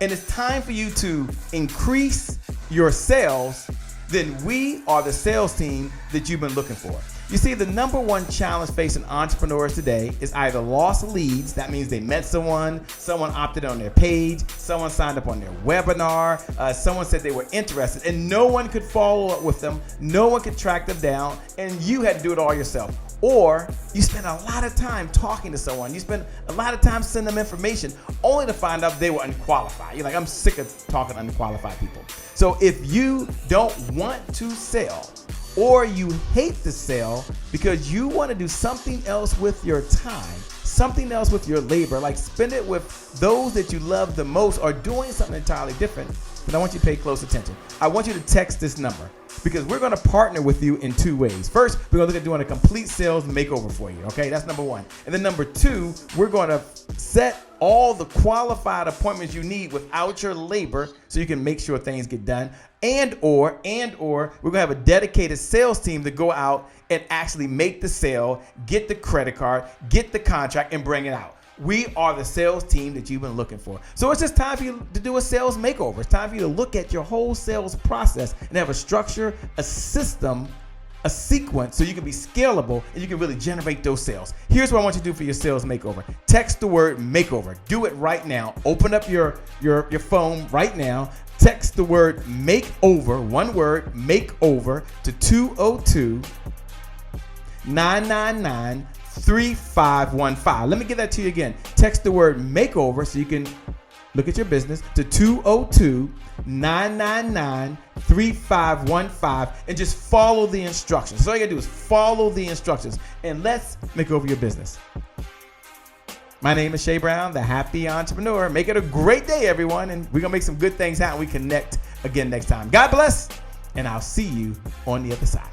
and it's time for you to increase your sales, then we are the sales team that you've been looking for. You see, the number one challenge facing entrepreneurs today is either lost leads, that means they met someone opted on their page, someone signed up on their webinar, someone said they were interested, and no one could follow up with them, no one could track them down, and you had to do it all yourself. Or you spend a lot of time talking to someone, you spend a lot of time sending them information, only to find out they were unqualified. You're like, I'm sick of talking to unqualified people. So if you don't want to sell, or you hate to sell because you want to do something else with your time, something else with your labor, like spend it with those that you love the most, or doing something entirely different, then I want you to pay close attention. I want you to text this number, because we're going to partner with you in two ways. First, we're going to look at doing a complete sales makeover for you. Okay, that's number one. And then number two, we're going to set all the qualified appointments you need without your labor, so you can make sure things get done. And or we're going to have a dedicated sales team to go out and actually make the sale, get the credit card, get the contract, and bring it out. We are the sales team that you've been looking for. So it's just time for you to do a sales makeover. It's time for you to look at your whole sales process and have a structure, a system, a sequence, so you can be scalable and you can really generate those sales. Here's what I want you to do for your sales makeover. Text the word makeover. Do it right now. Open up your phone right now. Text the word makeover, one word, makeover, to 202-999-3515. Let me get that to you again. Text the word makeover so you can look at your business to 202-999-3515, and just follow the instructions. So all you gotta do is follow the instructions, and let's make over your business. My name is Shay Brown, the Happy Entrepreneur. Make it a great day, everyone, and we're gonna make some good things happen. We connect again next time. God bless, and I'll see you on the other side.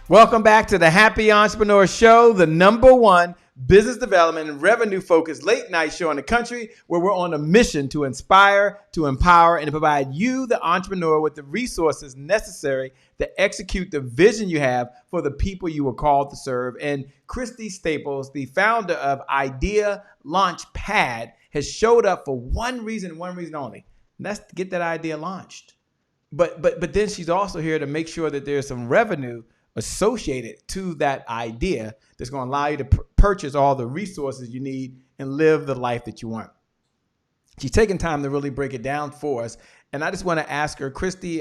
Welcome back to the Happy Entrepreneur Show, the number one business development and revenue-focused late-night show in the country, where we're on a mission to inspire, to empower, and to provide you, the entrepreneur, with the resources necessary to execute the vision you have for the people you were called to serve. And Christy Staples, the founder of Launchpad, has showed up for one reason only, and that's to get that idea launched. But then she's also here to make sure that there's some revenue associated to that idea that's going to allow you to purchase all the resources you need and live the life that you want. She's taken time to really break it down for us. And I just want to ask her, Kristy,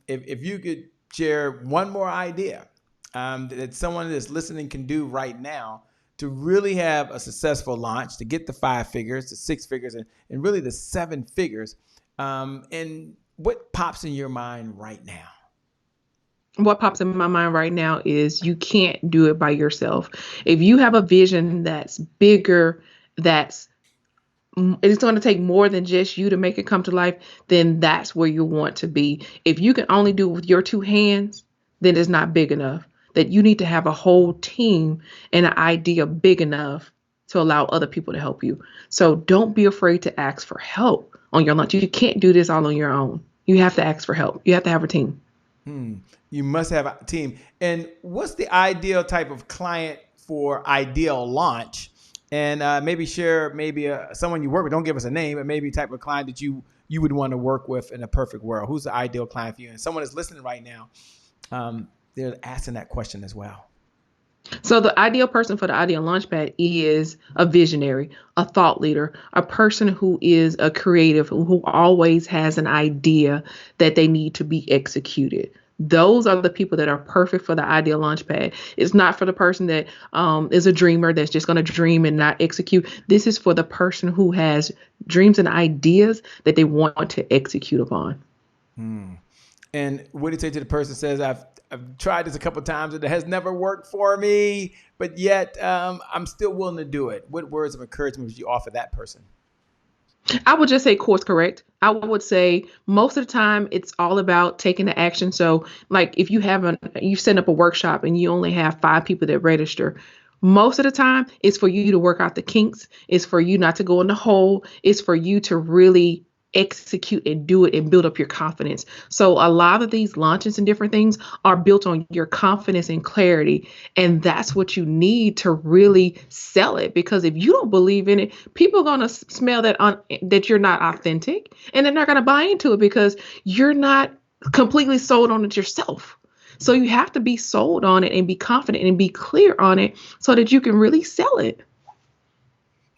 if you could share one more idea that someone that's listening can do right now to really have a successful launch, to get the 5 figures, the 6 figures, and really the 7 figures. And what pops in your mind right now? What pops in my mind right now is you can't do it by yourself. If you have a vision that's bigger, it's going to take more than just you to make it come to life, then that's where you want to be. If you can only do it with your 2 hands, then it's not big enough. That you need to have a whole team and an idea big enough to allow other people to help you. So don't be afraid to ask for help on your launch. You can't do this all on your own. You have to ask for help. You have to have a team. You must have a team. And what's the ideal type of client for ideal launch? And maybe share someone you work with. Don't give us a name, but maybe type of client that you would want to work with in a perfect world. Who's the ideal client for you? And someone that's listening right now, they're asking that question as well. So the ideal person for the Ideal Launchpad is a visionary, a thought leader, a person who is a creative, who always has an idea that they need to be executed. Those are the people that are perfect for the Ideal Launchpad. It's not for the person that is a dreamer that's just going to dream and not execute. This is for the person who has dreams and ideas that they want to execute upon. And what do you say to the person who says, I've tried this a couple of times and it has never worked for me, but yet I'm still willing to do it? What words of encouragement would you offer that person? I would just say course correct. I would say most of the time it's all about taking the action. So like if you set up a workshop and you only have 5 people that register, most of the time it's for you to work out the kinks. It's for you not to go in the hole. It's for you to really execute and do it and build up your confidence. So a lot of these launches and different things are built on your confidence and clarity. And that's what you need to really sell it. Because if you don't believe in it, people are going to smell that you're not authentic, and they're not going to buy into it because you're not completely sold on it yourself. So you have to be sold on it and be confident and be clear on it so that you can really sell it.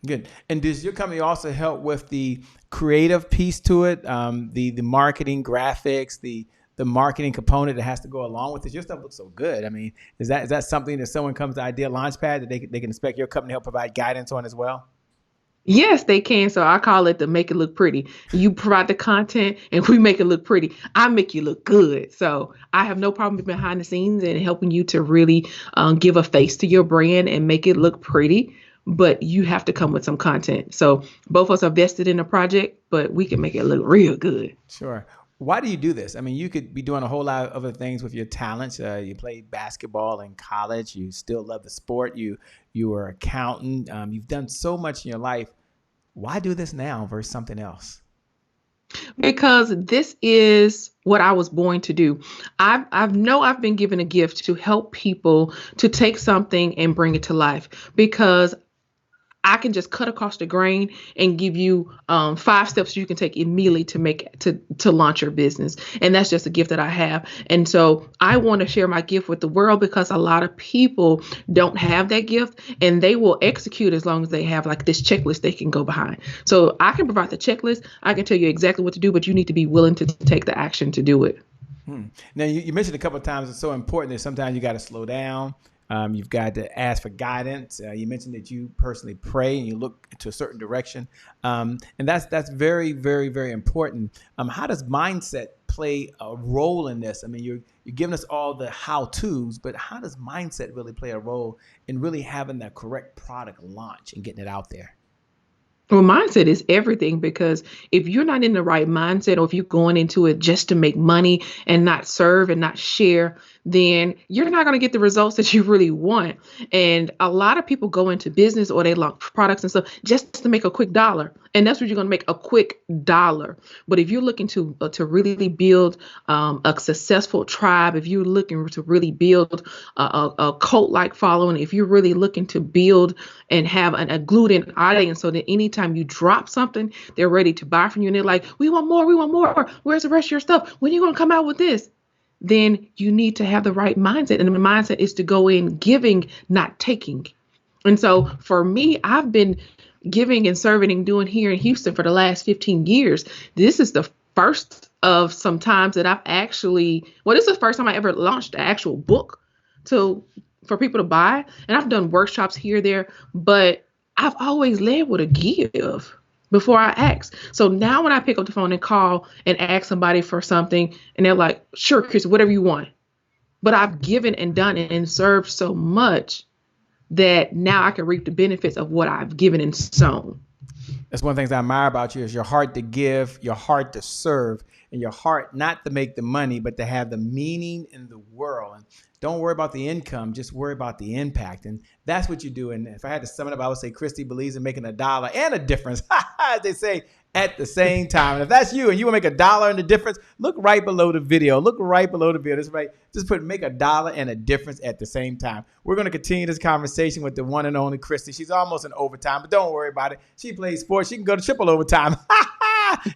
Good. And does your company also help with the creative piece to it, the marketing, graphics, the marketing component that has to go along with it? Your stuff looks so good. I mean, is that something that someone comes to Idea Launchpad that they can expect your company to help provide guidance on as well? Yes, they can. So I call it the make it look pretty. You provide the content and we make it look pretty. I make you look good. So I have no problem behind the scenes and helping you to really give a face to your brand and make it look pretty. But you have to come with some content. So both of us are vested in the project, but we can make it look real good. Sure. Why do you do this? I mean, you could be doing a whole lot of other things with your talents. You played basketball in college. You still love the sport. You were an accountant. You've done so much in your life. Why do this now versus something else? Because this is what I was born to do. I've been given a gift to help people to take something and bring it to life, because I can just cut across the grain and give you 5 steps you can take immediately to launch your business. And that's just a gift that I have. And so I want to share my gift with the world, because a lot of people don't have that gift, and they will execute as long as they have like this checklist they can go behind. So I can provide the checklist. I can tell you exactly what to do, but you need to be willing to take the action to do it. Now, you mentioned a couple of times it's so important that sometimes you got to slow down. You've got to ask for guidance. You mentioned that you personally pray and you look to a certain direction. And that's very, very, very important. How does mindset play a role in this? I mean, you're giving us all the how-tos, but how does mindset really play a role in really having that correct product launch and getting it out there? Well, mindset is everything, because if you're not in the right mindset, or if you're going into it just to make money and not serve and not share, then you're not going to get the results that you really want. And a lot of people go into business or they launch products and stuff just to make a quick dollar. And that's what you're going to make, a quick dollar. But if you're looking to really build a successful tribe, if you're looking to really build a cult-like following, if you're really looking to build and have a glued-in audience so that anytime you drop something, they're ready to buy from you. And they're like, we want more, we want more. Where's the rest of your stuff? When are you going to come out with this? Then you need to have the right mindset. And the mindset is to go in giving, not taking. And so for me, I've been giving and serving and doing here in Houston for the last 15 years. This is the first of some times that I've actually, this is the first time I ever launched an actual book for people to buy. And I've done workshops here, there, but I've always led with a give before I ask. So now when I pick up the phone and call and ask somebody for something and they're like, sure, Chris, whatever you want. But I've given and done it and served so much that now I can reap the benefits of what I've given and sown. That's one of the things I admire about you, is your heart to give, your heart to serve, and your heart not to make the money, but to have the meaning in the world. And don't worry about the income, just worry about the impact. And that's what you do. And if I had to sum it up, I would say Kristy believes in making a dollar and a difference, as they say, at the same time. And if that's you and you want to make a dollar and a difference, look right below the video. Look right below the video. That's right. Just put make a dollar and a difference at the same time. We're going to continue this conversation with the one and only Kristy. She's almost in overtime, but don't worry about it. She plays sports. She can go to triple overtime.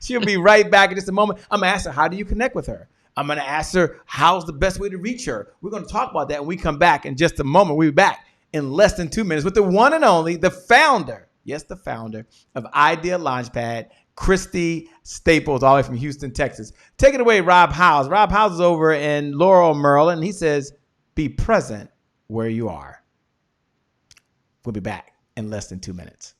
She'll be right back in just a moment. I'm going to ask her, how do you connect with her? I'm going to ask her, how's the best way to reach her? We're going to talk about that when we come back in just a moment. We'll be back in less than 2 minutes with the one and only, the founder, yes, the founder of Idea Launchpad, Christy Staples, all the way from Houston, Texas. Take it away, Rob Howes. Rob Howes is over in Laurel, Maryland, and he says, be present where you are. We'll be back in less than 2 minutes.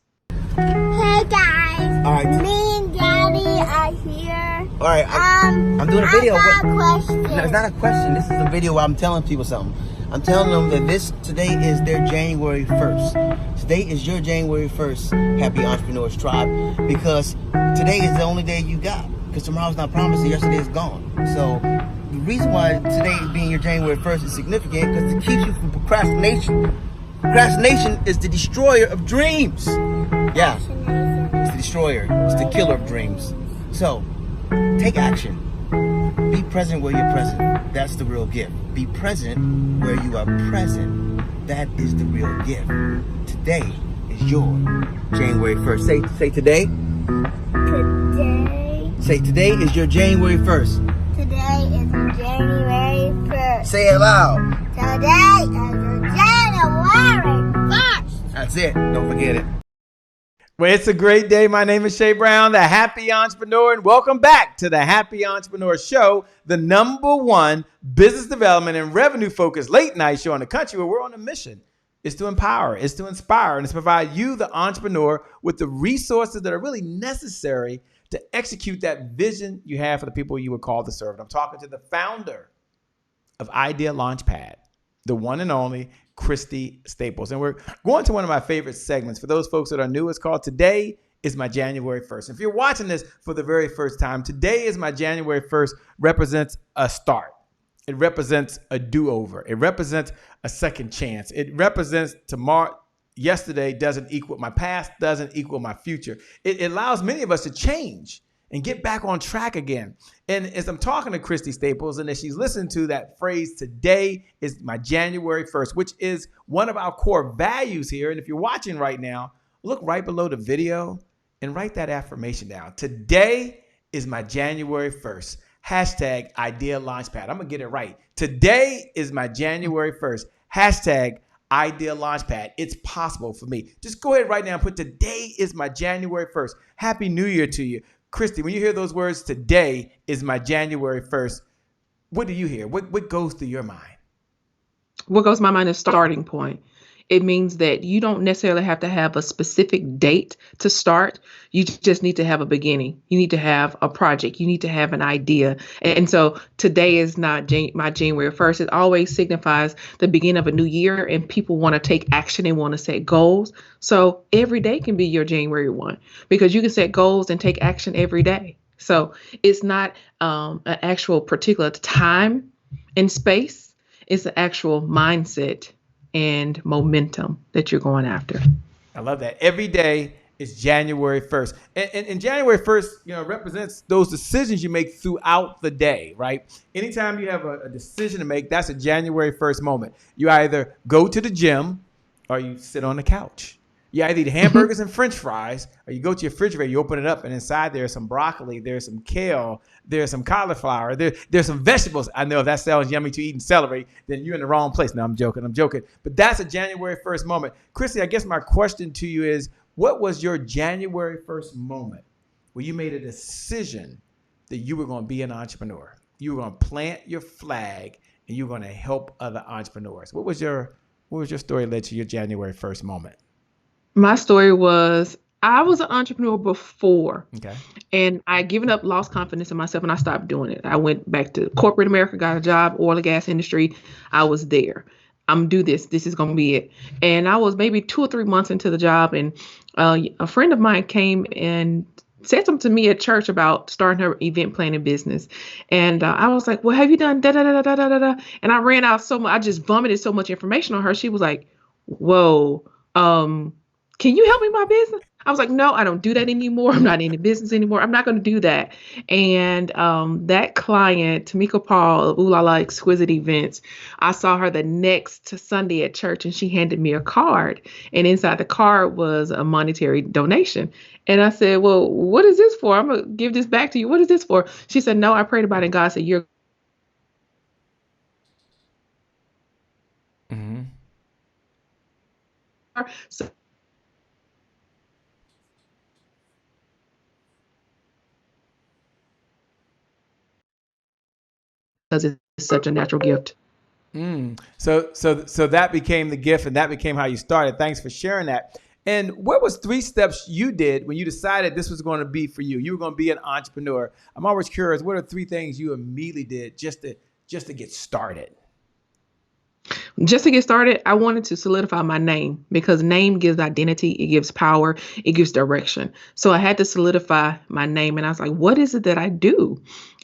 Hey guys, All right. me and Daddy are here. All right, I'm doing a video. I got a question. No, it's not a question. This is a video where I'm telling people something. I'm telling them that today is their January 1st. Today is your January 1st Happy Entrepreneurs Tribe, because today is the only day you got, because tomorrow's not promised and yesterday is gone. So the reason why today being your January 1st is significant, because it keeps you from procrastination. Procrastination is the destroyer of dreams. Yeah, it's the destroyer. It's the killer of dreams. So take action. Be present where you're present. That's the real gift. Be present where you are present. That is the real gift. Today is your January 1st. Say today. Today. Say today is your January 1st. Today is January 1st. Say it loud. Today is January 1st. That's it. Don't forget it. Well, it's a great day. My name is Shay Brown, the Happy Entrepreneur, and welcome back to the Happy Entrepreneur Show, the #1 business development and revenue-focused late-night show in the country where we're on a mission. It's to empower, it's to inspire, and it's to provide you, the entrepreneur, with the resources that are really necessary to execute that vision you have for the people you were called to serve. And I'm talking to the founder of Launchpad, the one and only Christy Staples. And we're going to one of my favorite segments. For those folks that are new, it's called Today is My January 1st. If you're watching this for the very first time, Today is My January 1st represents a start. It represents a do-over. It represents a second chance. It represents tomorrow. Yesterday doesn't equal my past, doesn't equal my future. It allows many of us to change and get back on track again. And as I'm talking to Christy Staples, and as she's listening to that phrase, today is my January 1st, which is one of our core values here. And if you're watching right now, look right below the video and write that affirmation down. Today is my January 1st. Hashtag Idea Launchpad. I'm going to get it right. Today is my January 1st. Hashtag Idea Launchpad. It's possible for me. Just go ahead right now and put today is my January 1st. Happy New Year to you. Kristy, when you hear those words, today is my January 1st, what do you hear? What goes through your mind? What goes to my mind is starting point. It means that you don't necessarily have to have a specific date to start. You just need to have a beginning. You need to have a project. You need to have an idea. And so today is not my January 1st. It always signifies the beginning of a new year, and people want to take action. They want to set goals. So every day can be your January 1 because you can set goals and take action every day. So it's not an actual particular time and space. It's an actual mindset and momentum that you're going after. I love that. Every day is January 1st. And January 1st, represents those decisions you make throughout the day, right? Anytime you have a decision to make, that's a January 1st moment. You either go to the gym or you sit on the couch. You either eat hamburgers and French fries, or you go to your refrigerator, you open it up, and inside there's some broccoli, there's some kale, there's some cauliflower, there's some vegetables. I know if that sounds yummy to eat and celebrate, then you're in the wrong place. No, I'm joking. But that's a January 1st moment. Christy, I guess my question to you is, what was your January 1st moment where you made a decision that you were going to be an entrepreneur? You were going to plant your flag, and you were going to help other entrepreneurs. What was your story led to your January 1st moment? My story was I was an entrepreneur before. Okay. And I given up, lost confidence in myself, and I stopped doing it. I went back to corporate America, got a job, oil and gas industry. I was there. I'm do this. This is going to be it. And I was maybe 2 or 3 months into the job, and a friend of mine came and said something to me at church about starting her event planning business. And I was like, well, have you done da da da da da da da? And I ran out so much. I just vomited so much information on her. She was like, whoa, can you help me with my business? I was like, no, I don't do that anymore. I'm not in the business anymore. I'm not going to do that. And that client, Tamika Paul of Ooh La La Exquisite Events, I saw her the next Sunday at church, and she handed me a card. And inside the card was a monetary donation. And I said, well, what is this for? I'm going to give this back to you. What is this for? She said, no, I prayed about it. And God said, you're. Mm-hmm. So because it's such a natural gift. So that became the gift, and that became how you started. Thanks for sharing that. And what was 3 steps you did when you decided this was going to be for you? You were going to be an entrepreneur. I'm always curious, what are 3 things you immediately did just to get started? Just to get started, I wanted to solidify my name because name gives identity, it gives power, it gives direction. So I had to solidify my name, and I was like, what is it that I do?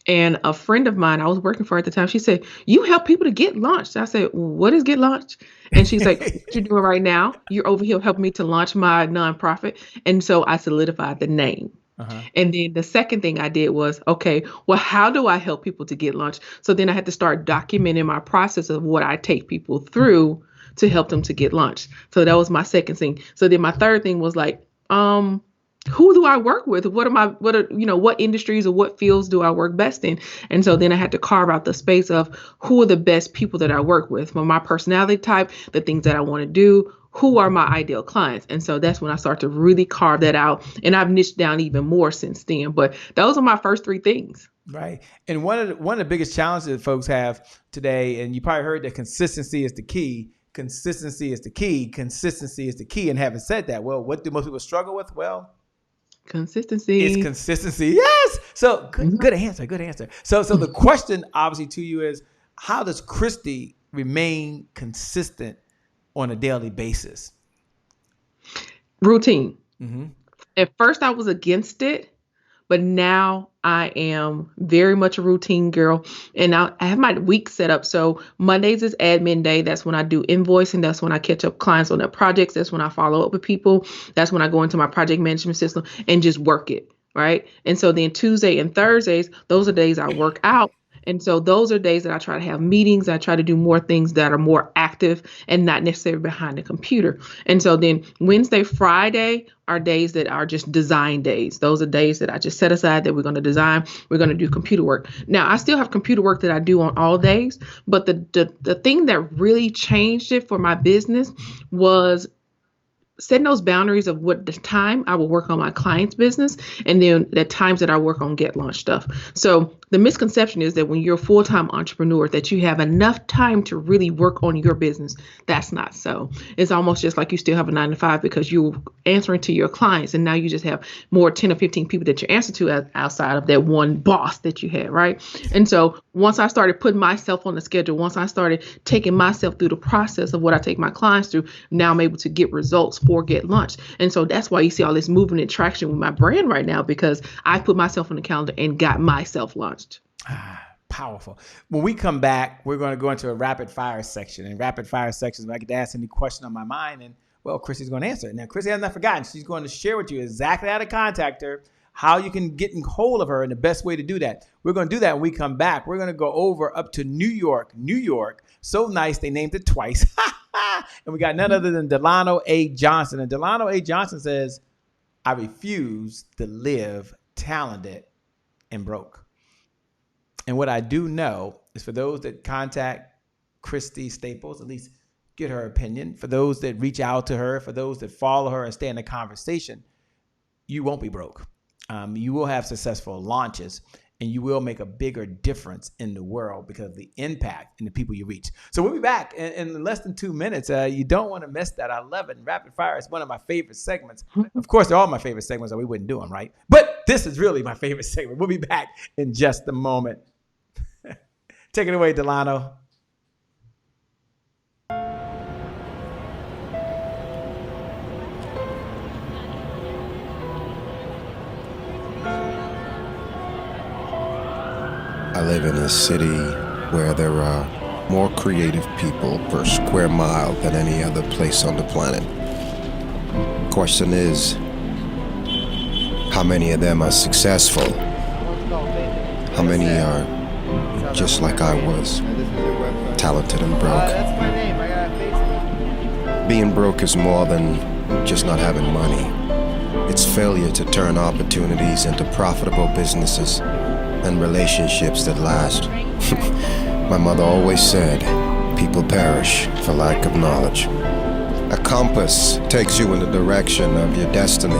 And a friend of mine I was working for at the time, she said, you help people to get launched. I said, what is Get Launched? And she's like, what you're doing right now, you're over here helping me to launch my nonprofit. And so I solidified the name. Uh-huh. And then the second thing I did was, okay, well, how do I help people to get launched? So then I had to start documenting my process of what I take people through to help them to get launched. So that was my second thing. So then my third thing was like, who do I work with? What industries or what fields do I work best in? And so then I had to carve out the space of who are the best people that I work with, from my personality type, the things that I want to do, who are my ideal clients. And so that's when I start to really carve that out. And I've niched down even more since then. But those are my first three things. Right. And one of the biggest challenges that folks have today, and you probably heard that consistency is the key. Consistency is the key. Consistency is the key. And having said that, well, what do most people struggle with? Well, consistency. It's consistency. Yes. So good answer. Good answer. So the question obviously to you is, how does Kristy remain consistent on a daily basis? Routine. At first I was against it, but now I am very much a routine girl. And I have my week set up. So Mondays is admin day. That's when I do invoicing. That's when I catch up clients on their projects. That's when I follow up with people. That's when I go into my project management system and just work it. Right. And so then Tuesday and Thursdays, those are days I work out. And so those are days that I try to have meetings. I try to do more things that are more active and not necessarily behind the computer. And so then Wednesday, Friday are days that are just design days. Those are days that I just set aside that we're going to design. We're going to do computer work. Now, I still have computer work that I do on all days, but the thing that really changed it for my business was setting those boundaries of what the time I will work on my client's business and then the times that I work on GetLaunched stuff. So the misconception is that when you're a full-time entrepreneur that you have enough time to really work on your business. That's not so. It's almost just like you still have a 9-to-5 because you're answering to your clients and now you just have more 10 or 15 people that you answer to outside of that one boss that you had, right? And so once I started putting myself on the schedule, once I started taking myself through the process of what I take my clients through, now I'm able to get results for GetLaunched. And so that's why you see all this movement and traction with my brand right now, because I put myself on the calendar and got myself launched. Powerful. When we come back, we're going to go into a rapid fire section. And rapid fire sections, I get to ask any question on my mind, and well, Kristy's going to answer it. Now, Kristy has not forgotten. She's going to share with you exactly how to contact her, how you can get in hold of her, and the best way to do that. We're going to do that when we come back. We're going to go over up to New York. So nice, they named it twice. And we got none other than Delano A. Johnson. And Delano A. Johnson says, I refuse to live talented and broke. And what I do know is for those that contact Christy Staples, at least get her opinion. For those that reach out to her, for those that follow her and stay in the conversation, you won't be broke. You will have successful launches, and you will make a bigger difference in the world because of the impact and the people you reach. So we'll be back in less than 2 minutes. You don't want to miss that. I love it. And Rapid Fire is one of my favorite segments. Of course, they're all my favorite segments, or we wouldn't do them, right? But this is really my favorite segment. We'll be back in just a moment. Take it away, Delano. I live in a city where there are more creative people per square mile than any other place on the planet. Question is, how many of them are successful? How many are just like I was, talented and broke? Being broke is more than just not having money. It's failure to turn opportunities into profitable businesses and relationships that last. My mother always said, people perish for lack of knowledge. A compass takes you in the direction of your destiny,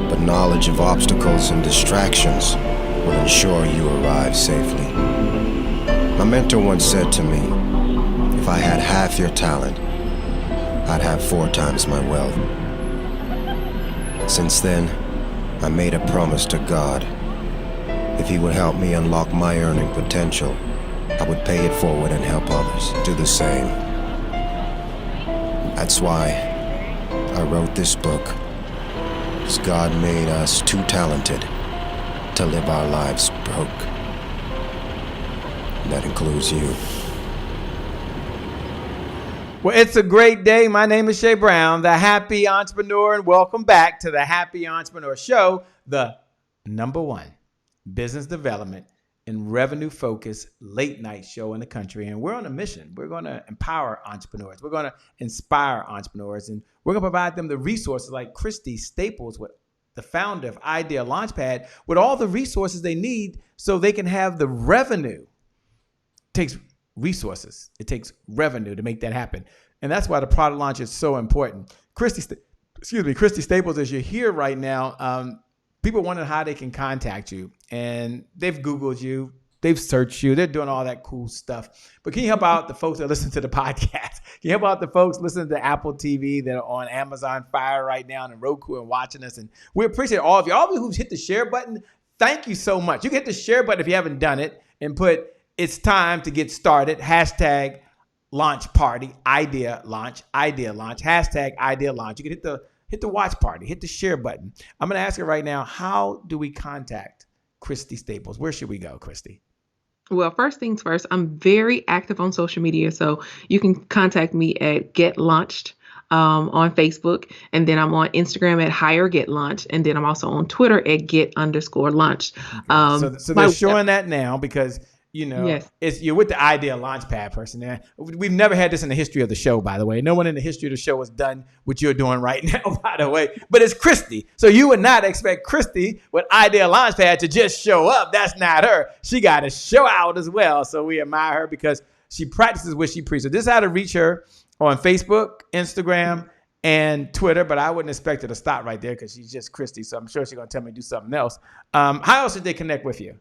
but knowledge of obstacles and distractions will ensure you arrive safely. My mentor once said to me, if I had half your talent, I'd have 4 times my wealth. Since then, I made a promise to God. If he would help me unlock my earning potential, I would pay it forward and help others do the same. That's why I wrote this book, because God made us too talented to live our lives broke. That includes you. Well, it's a great day. My name is Shay Brown, the Happy Entrepreneur, and welcome back to the Happy Entrepreneur Show, the #1 business development and revenue-focused late-night show in the country. And we're on a mission. We're going to empower entrepreneurs. We're going to inspire entrepreneurs, and we're going to provide them the resources like Christy Staples with the founder of Idea Launchpad, with all the resources they need so they can have the revenue. It takes resources. It takes revenue to make that happen. And that's why the product launch is so important. Christy Staples, as you're here right now, people wondering how they can contact you. And they've Googled you. They've searched you. They're doing all that cool stuff. But can you help out the folks that listen to the podcast? Can you help out the folks listening to Apple TV that are on Amazon Fire right now and Roku and watching us? And we appreciate all of you. All of you who've hit the share button, thank you so much. You can hit the share button if you haven't done it and put "It's time to get started." Hashtag launch party, idea launch, hashtag idea launch. You can hit the watch party, hit the share button. I'm going to ask you right now, how do we contact Christy Staples? Where should we go, Christy? Well, first things first, I'm very active on social media, so you can contact me at GetLaunched on Facebook, and then I'm on Instagram at HireGetLaunched, and then I'm also on Twitter at Get_Launched. So they're showing that now because Yes. You're with the Idea Launchpad person there. We've never had this in the history of the show, by the way. No one in the history of the show has done what you're doing right now, by the way. But it's Kristy. So you would not expect Kristy with Idea Launchpad to just show up. That's not her. She got to show out as well. So we admire her because she practices what she preaches. So this is how to reach her on Facebook, Instagram, and Twitter. But I wouldn't expect her to stop right there because she's just Kristy. So I'm sure she's going to tell me to do something else. How else should they connect with you?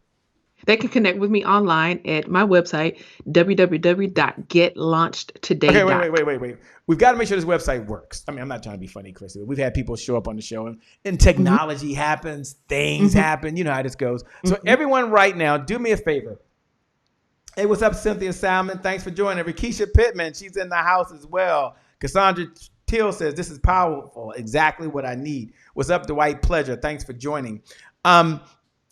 They can connect with me online at my website, www.getlaunched.today.com. Okay, wait. We've got to make sure this website works. I mean, I'm not trying to be funny, Kristy. We've had people show up on the show and technology happens, things happen. You know how this goes. So everyone right now, do me a favor. Hey, what's up, Cynthia Salmon? Thanks for joining. Rikisha Pittman, she's in the house as well. Cassandra Till says, this is powerful. Exactly what I need. What's up, Dwight Pleasure? Thanks for joining.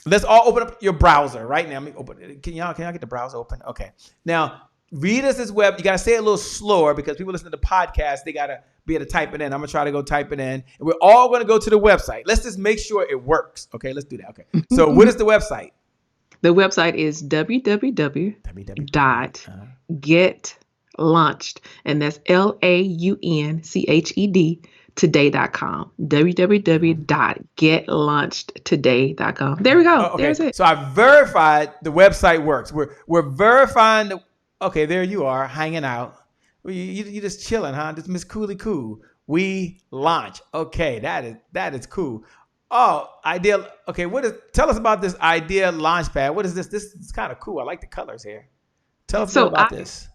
Let's all open up your browser right now. Let me open it. Can y'all get the browser open? Okay. Now, read us this web. You got to say it a little slower because people listen to the podcast. They got to be able to type it in. I'm going to try to go type it in. And we're all going to go to the website. Let's just make sure it works. Okay, let's do that. Okay. So what is the website? The website is www.getlaunched. And that's LAUNCHED. Today.com. www.getlaunched.today.com. There we go. Oh, okay. There's it. So I verified the website works. We're verifying okay, there you are hanging out. You just chilling, huh? Just Miss Cooley Cool. We launch. Okay, that is cool. Oh, Idea. Okay, tell us about this Idea Launchpad. What is this? This is kind of cool. I like the colors here. Tell us more about this.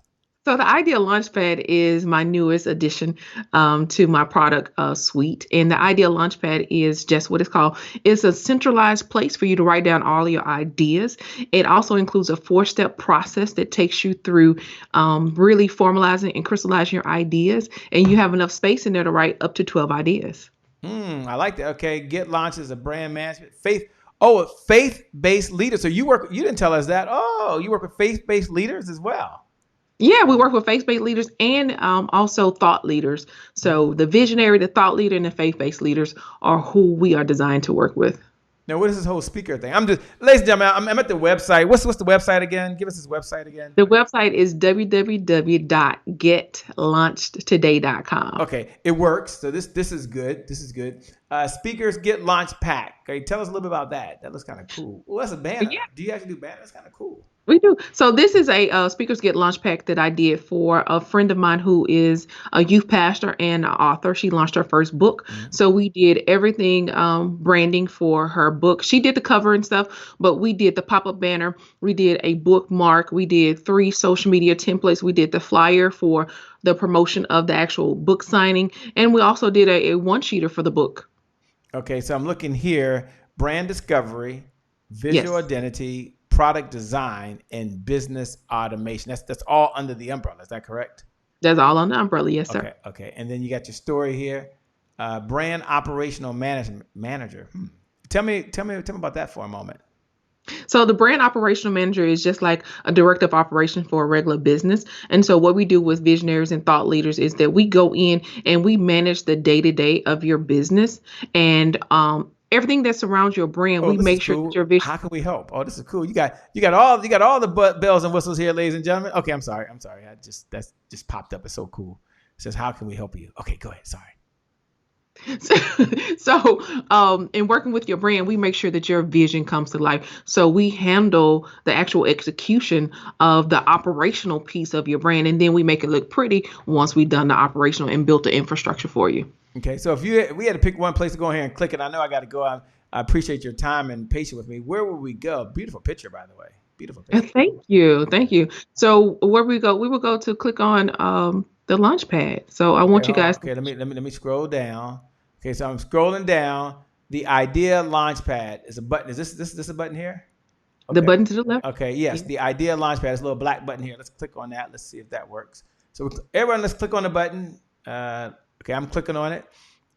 So the Idea Launchpad is my newest addition to my product suite. And the Idea Launchpad is just what it's called. It's a centralized place for you to write down all your ideas. It also includes a 4-step process that takes you through really formalizing and crystallizing your ideas. And you have enough space in there to write up to 12 ideas. I like that. Okay. GetLaunched is a brand management. Faith-based leaders. So you didn't tell us that. Oh, you work with faith-based leaders as well. Yeah, we work with faith-based leaders and also thought leaders. So the visionary, the thought leader, and the faith-based leaders are who we are designed to work with. Now, what is this whole speaker thing? Ladies and gentlemen, I'm at the website. What's the website again? Give us this website again. The website is www.getlaunched.today.com. Okay, it works. So this is good. This is good. Speakers Get Launched Pack. Okay, tell us a little bit about that. That looks kind of cool. Well, that's a banner. Yeah. Do you actually do banners? That's kind of cool. We do. So this is a Speakers Get Launched pack that I did for a friend of mine who is a youth pastor and an author. She launched her first book. So we did everything branding for her book. She did the cover and stuff, but we did the pop-up banner. We did a bookmark. We did 3 social media templates. We did the flyer for the promotion of the actual book signing. And we also did a one-sheeter for the book. Okay, so I'm looking here, brand discovery, visual identity, product design, and business automation. That's all under the umbrella. Is that correct? That's all on the umbrella. Yes, sir. Okay. And then you got your story here. Brand operational manager. Tell me about that for a moment. So the brand operational manager is just like a director of operation for a regular business. And so what we do with visionaries and thought leaders is that we go in and we manage the day-to-day of your business and everything that surrounds your brand. We make sure that your vision. How can we help? Oh, this is cool. You got all the bells and whistles here, ladies and gentlemen. Okay, I'm sorry. That just popped up. It's so cool. It says, how can we help you? Okay, go ahead. Sorry. In working with your brand, we make sure that your vision comes to life. So we handle the actual execution of the operational piece of your brand, and then we make it look pretty once we've done the operational and built the infrastructure for you. Okay, so if we had to pick one place to go here and click it, I know I got to go. I appreciate your time and patience with me. Where would we go? Beautiful picture, by the way. Beautiful picture. Thank you. So where we go, we will go to click on the Launchpad. So I want you guys. Okay, let me scroll down. Okay, so I'm scrolling down. The Idea Launchpad is a button. Is this a button here? Okay. The button to the left. Okay, yes, the Idea Launchpad is a little black button here. Let's click on that. Let's see if that works. So everyone, let's click on the button. Okay, I'm clicking on it.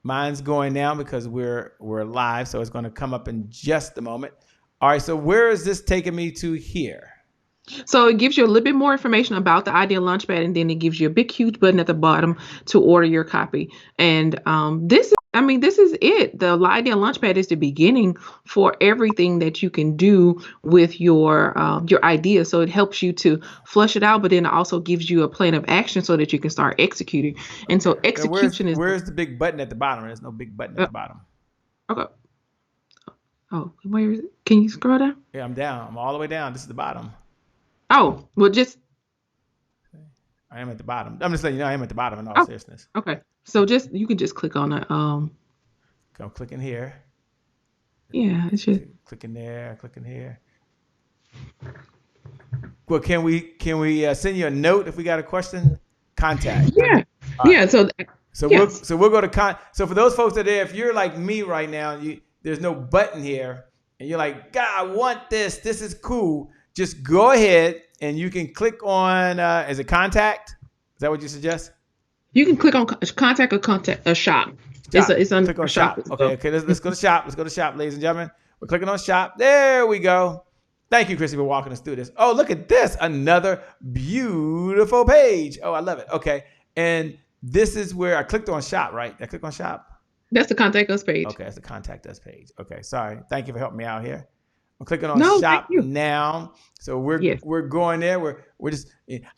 Mine's going now because we're live, so it's going to come up in just a moment. All right, so where is this taking me to here? So it gives you a little bit more information about the Idea Launchpad, and then it gives you a big, huge button at the bottom to order your copy. And this is it. The Idea Launchpad is the beginning for everything that you can do with your idea. So it helps you to flush it out, but then it also gives you a plan of action so that you can start executing. And so execution where's the big button at the bottom? There's no big button at the bottom. Okay. Oh, where is it? Can you scroll down? Yeah, I'm down. I'm all the way down. This is the bottom. Oh, well, I am at the bottom. I'm just letting you know I am at the bottom in all seriousness. Okay. So you can just click on it. I'm clicking here. Yeah, it's just clicking there, clicking here. Well, can we send you a note if we got a question? Contact. Yeah. Yeah. So we'll go to So for those folks that are there, if you're like me right now, there's no button here, and you're like, God, I want this. This is cool. Just go ahead and you can click on, is it contact? Is that what you suggest? You can click on contact or contact a shop. It's on click on shop. Okay. Let's go to shop. Let's go to shop, ladies and gentlemen. We're clicking on shop. There we go. Thank you, Kristy, for walking us through this. Oh, look at this. Another beautiful page. Oh, I love it. Okay. And this is where I clicked on shop, right? I click on shop. That's the contact us page. Okay, that's the contact us page. Okay, sorry. Thank you for helping me out here. I'm clicking on shop now. So we're going there. We're just,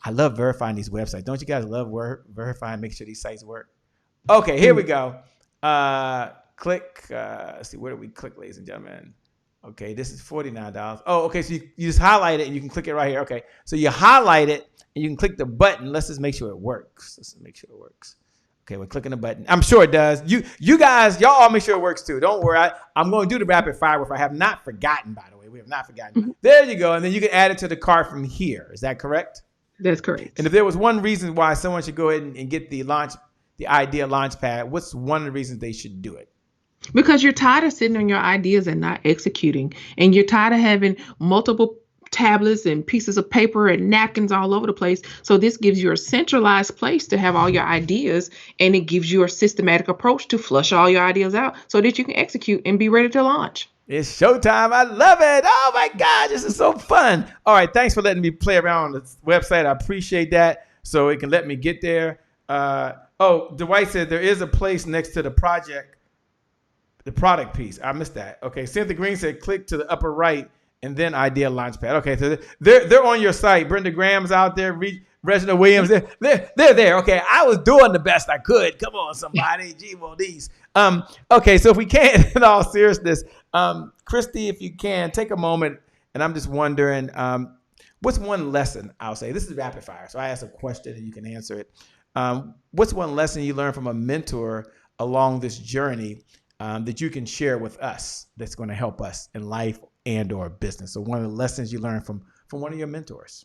I love verifying these websites. Don't you guys love verifying, make sure these sites work? Okay, here we go. Click, let's see, where do we click, ladies and gentlemen? Okay, this is $49. Oh, okay, so you just highlight it and you can click it right here. Okay, so you highlight it and you can click the button. Let's just make sure it works. Okay, we're clicking the button. I'm sure it does. You guys, y'all all make sure it works too. Don't worry. I'm going to do the rapid fire if I have not forgotten, by the way. We have not forgotten. Mm-hmm. There you go. And then you can add it to the cart from here. Is that correct? That's correct. And if there was one reason why someone should go ahead and get the Idea Launchpad, what's one of the reasons they should do it? Because you're tired of sitting on your ideas and not executing. And you're tired of having multiple tablets and pieces of paper and napkins all over the place. So this gives you a centralized place to have all your ideas, and it gives you a systematic approach to flush all your ideas out so that you can execute and be ready to launch. It's showtime. I love it. Oh my God, this is so fun. All right, thanks for letting me play around on the website. I appreciate that. So it can let me get there. Dwight said there is a place next to the product piece. I missed that. Okay, Cynthia Green said click to the upper right and then Idea Launchpad. Okay, so they're on your site. Brenda Graham's out there. Reginald Williams, they're there. Okay, I was doing the best I could. Come on, somebody. Gee, well, these. Okay, so if we can, in all seriousness, Kristy, if you can, take a moment, and I'm just wondering, what's one lesson, I'll say, this is rapid fire, so I ask a question and you can answer it. What's one lesson you learned from a mentor along this journey that you can share with us that's going to help us in life and or business? So one of the lessons you learned from one of your mentors.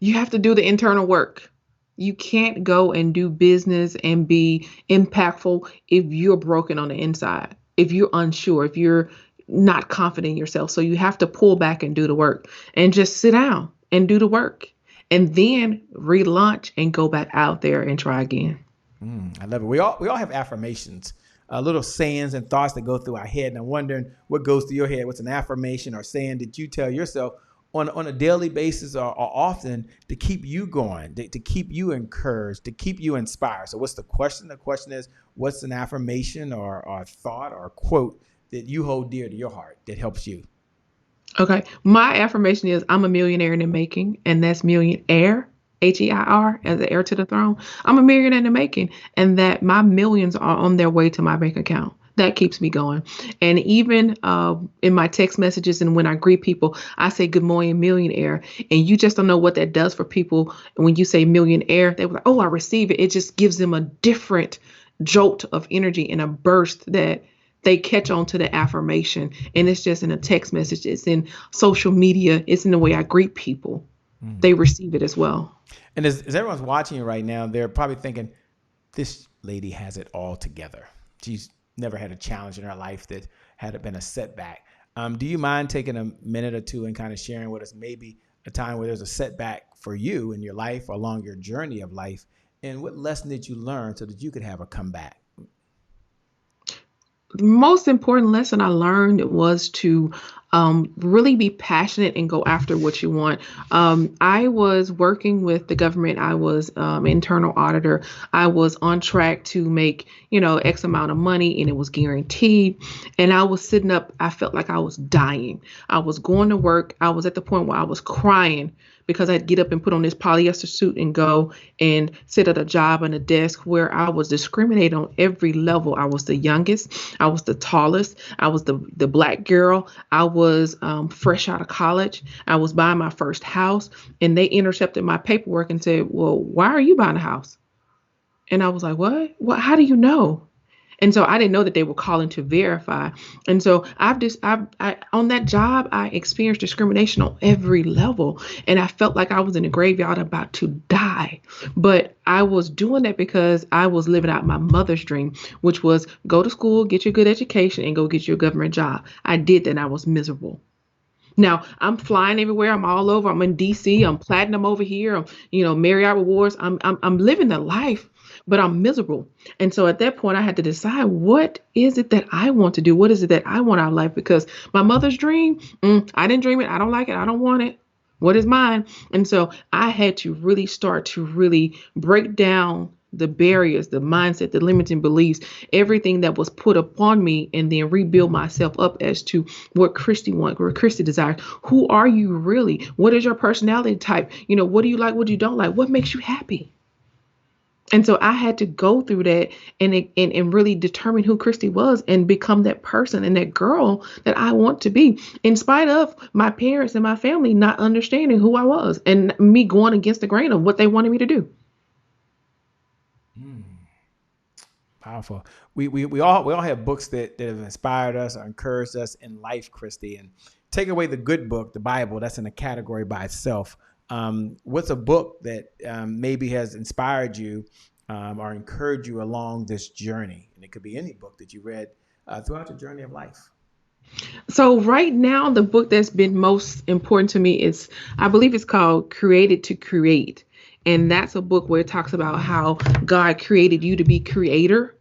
You have to do the internal work. You can't go and do business and be impactful if you're broken on the inside, if you're unsure, if you're not confident in yourself. So you have to pull back and do the work and just sit down and do the work and then relaunch and go back out there and try again. I love it. We all have affirmations. Little sayings and thoughts that go through our head. And I'm wondering what goes through your head. What's an affirmation or saying that you tell yourself on a daily basis or often to keep you going, to keep you encouraged, to keep you inspired? So what's the question? The question is, what's an affirmation or thought or quote that you hold dear to your heart that helps you? Okay. My affirmation is I'm a millionaire in the making, and that's millionaire HEIR, as the heir to the throne. I'm a millionaire in the making, and that my millions are on their way to my bank account. That keeps me going. And even in my text messages and when I greet people, I say, good morning, millionaire. And you just don't know what that does for people. And when you say millionaire, they're like, oh, I receive it. It just gives them a different jolt of energy and a burst that they catch on to the affirmation. And it's just in a text message. It's in social media. It's in the way I greet people. They receive it as well. And as everyone's watching you right now, they're probably thinking, this lady has it all together. She's never had a challenge in her life that had been a setback. Do you mind taking a minute or two and kind of sharing with us maybe a time where there's a setback for you in your life or along your journey of life? And what lesson did you learn so that you could have a comeback? The most important lesson I learned was to really be passionate and go after what you want. I was working with the government. I was internal auditor. I was on track to make, X amount of money, and it was guaranteed. And I was sitting up. I felt like I was dying. I was going to work. I was at the point where I was crying because I'd get up and put on this polyester suit and go and sit at a job on a desk where I was discriminated on every level. I was the youngest. I was the tallest. I was the black girl. I was fresh out of college. I was buying my first house, and they intercepted my paperwork and said, well, why are you buying a house? And I was like, what? How do you know? And so I didn't know that they were calling to verify. And so I on that job, I experienced discrimination on every level. And I felt like I was in a graveyard about to die. But I was doing that because I was living out my mother's dream, which was go to school, get you a good education, and go get you a government job. I did that, and I was miserable. Now I'm flying everywhere. I'm all over. I'm in DC. I'm platinum over here. I'm, Marriott Rewards. I'm living the life, but I'm miserable. And so at that point, I had to decide, what is it that I want to do? What is it that I want out of life? Because my mother's dream, I didn't dream it. I don't like it. I don't want it. What is mine? And so I had to really start to really break down the barriers, the mindset, the limiting beliefs, everything that was put upon me, and then rebuild myself up as to what Kristy wants, what Kristy desires. Who are you really? What is your personality type? What do you like? What do you don't like? What makes you happy? And so I had to go through that and really determine who Kristy was and become that person and that girl that I want to be, in spite of my parents and my family not understanding who I was and me going against the grain of what they wanted me to do. Powerful. We all have books that have inspired us or encouraged us in life, Kristy. And take away the good book, the Bible, that's in a category by itself. What's a book that maybe has inspired you or encouraged you along this journey? And it could be any book that you read throughout your journey of life. So right now, the book that's been most important to me I believe it's called Created to Create. And that's a book where it talks about how God created you to be creator.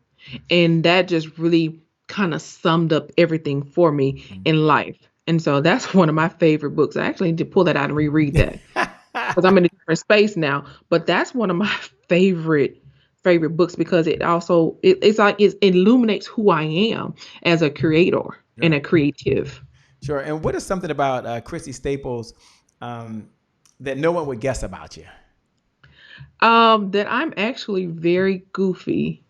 And that just really kind of summed up everything for me in life. And so that's one of my favorite books. I actually need to pull that out and reread that because I'm in a different space now. But that's one of my favorite books because it also, it's like it illuminates who I am as a creator and a creative. Sure. And what is something about Christy Staples that no one would guess about you? That I'm actually very goofy.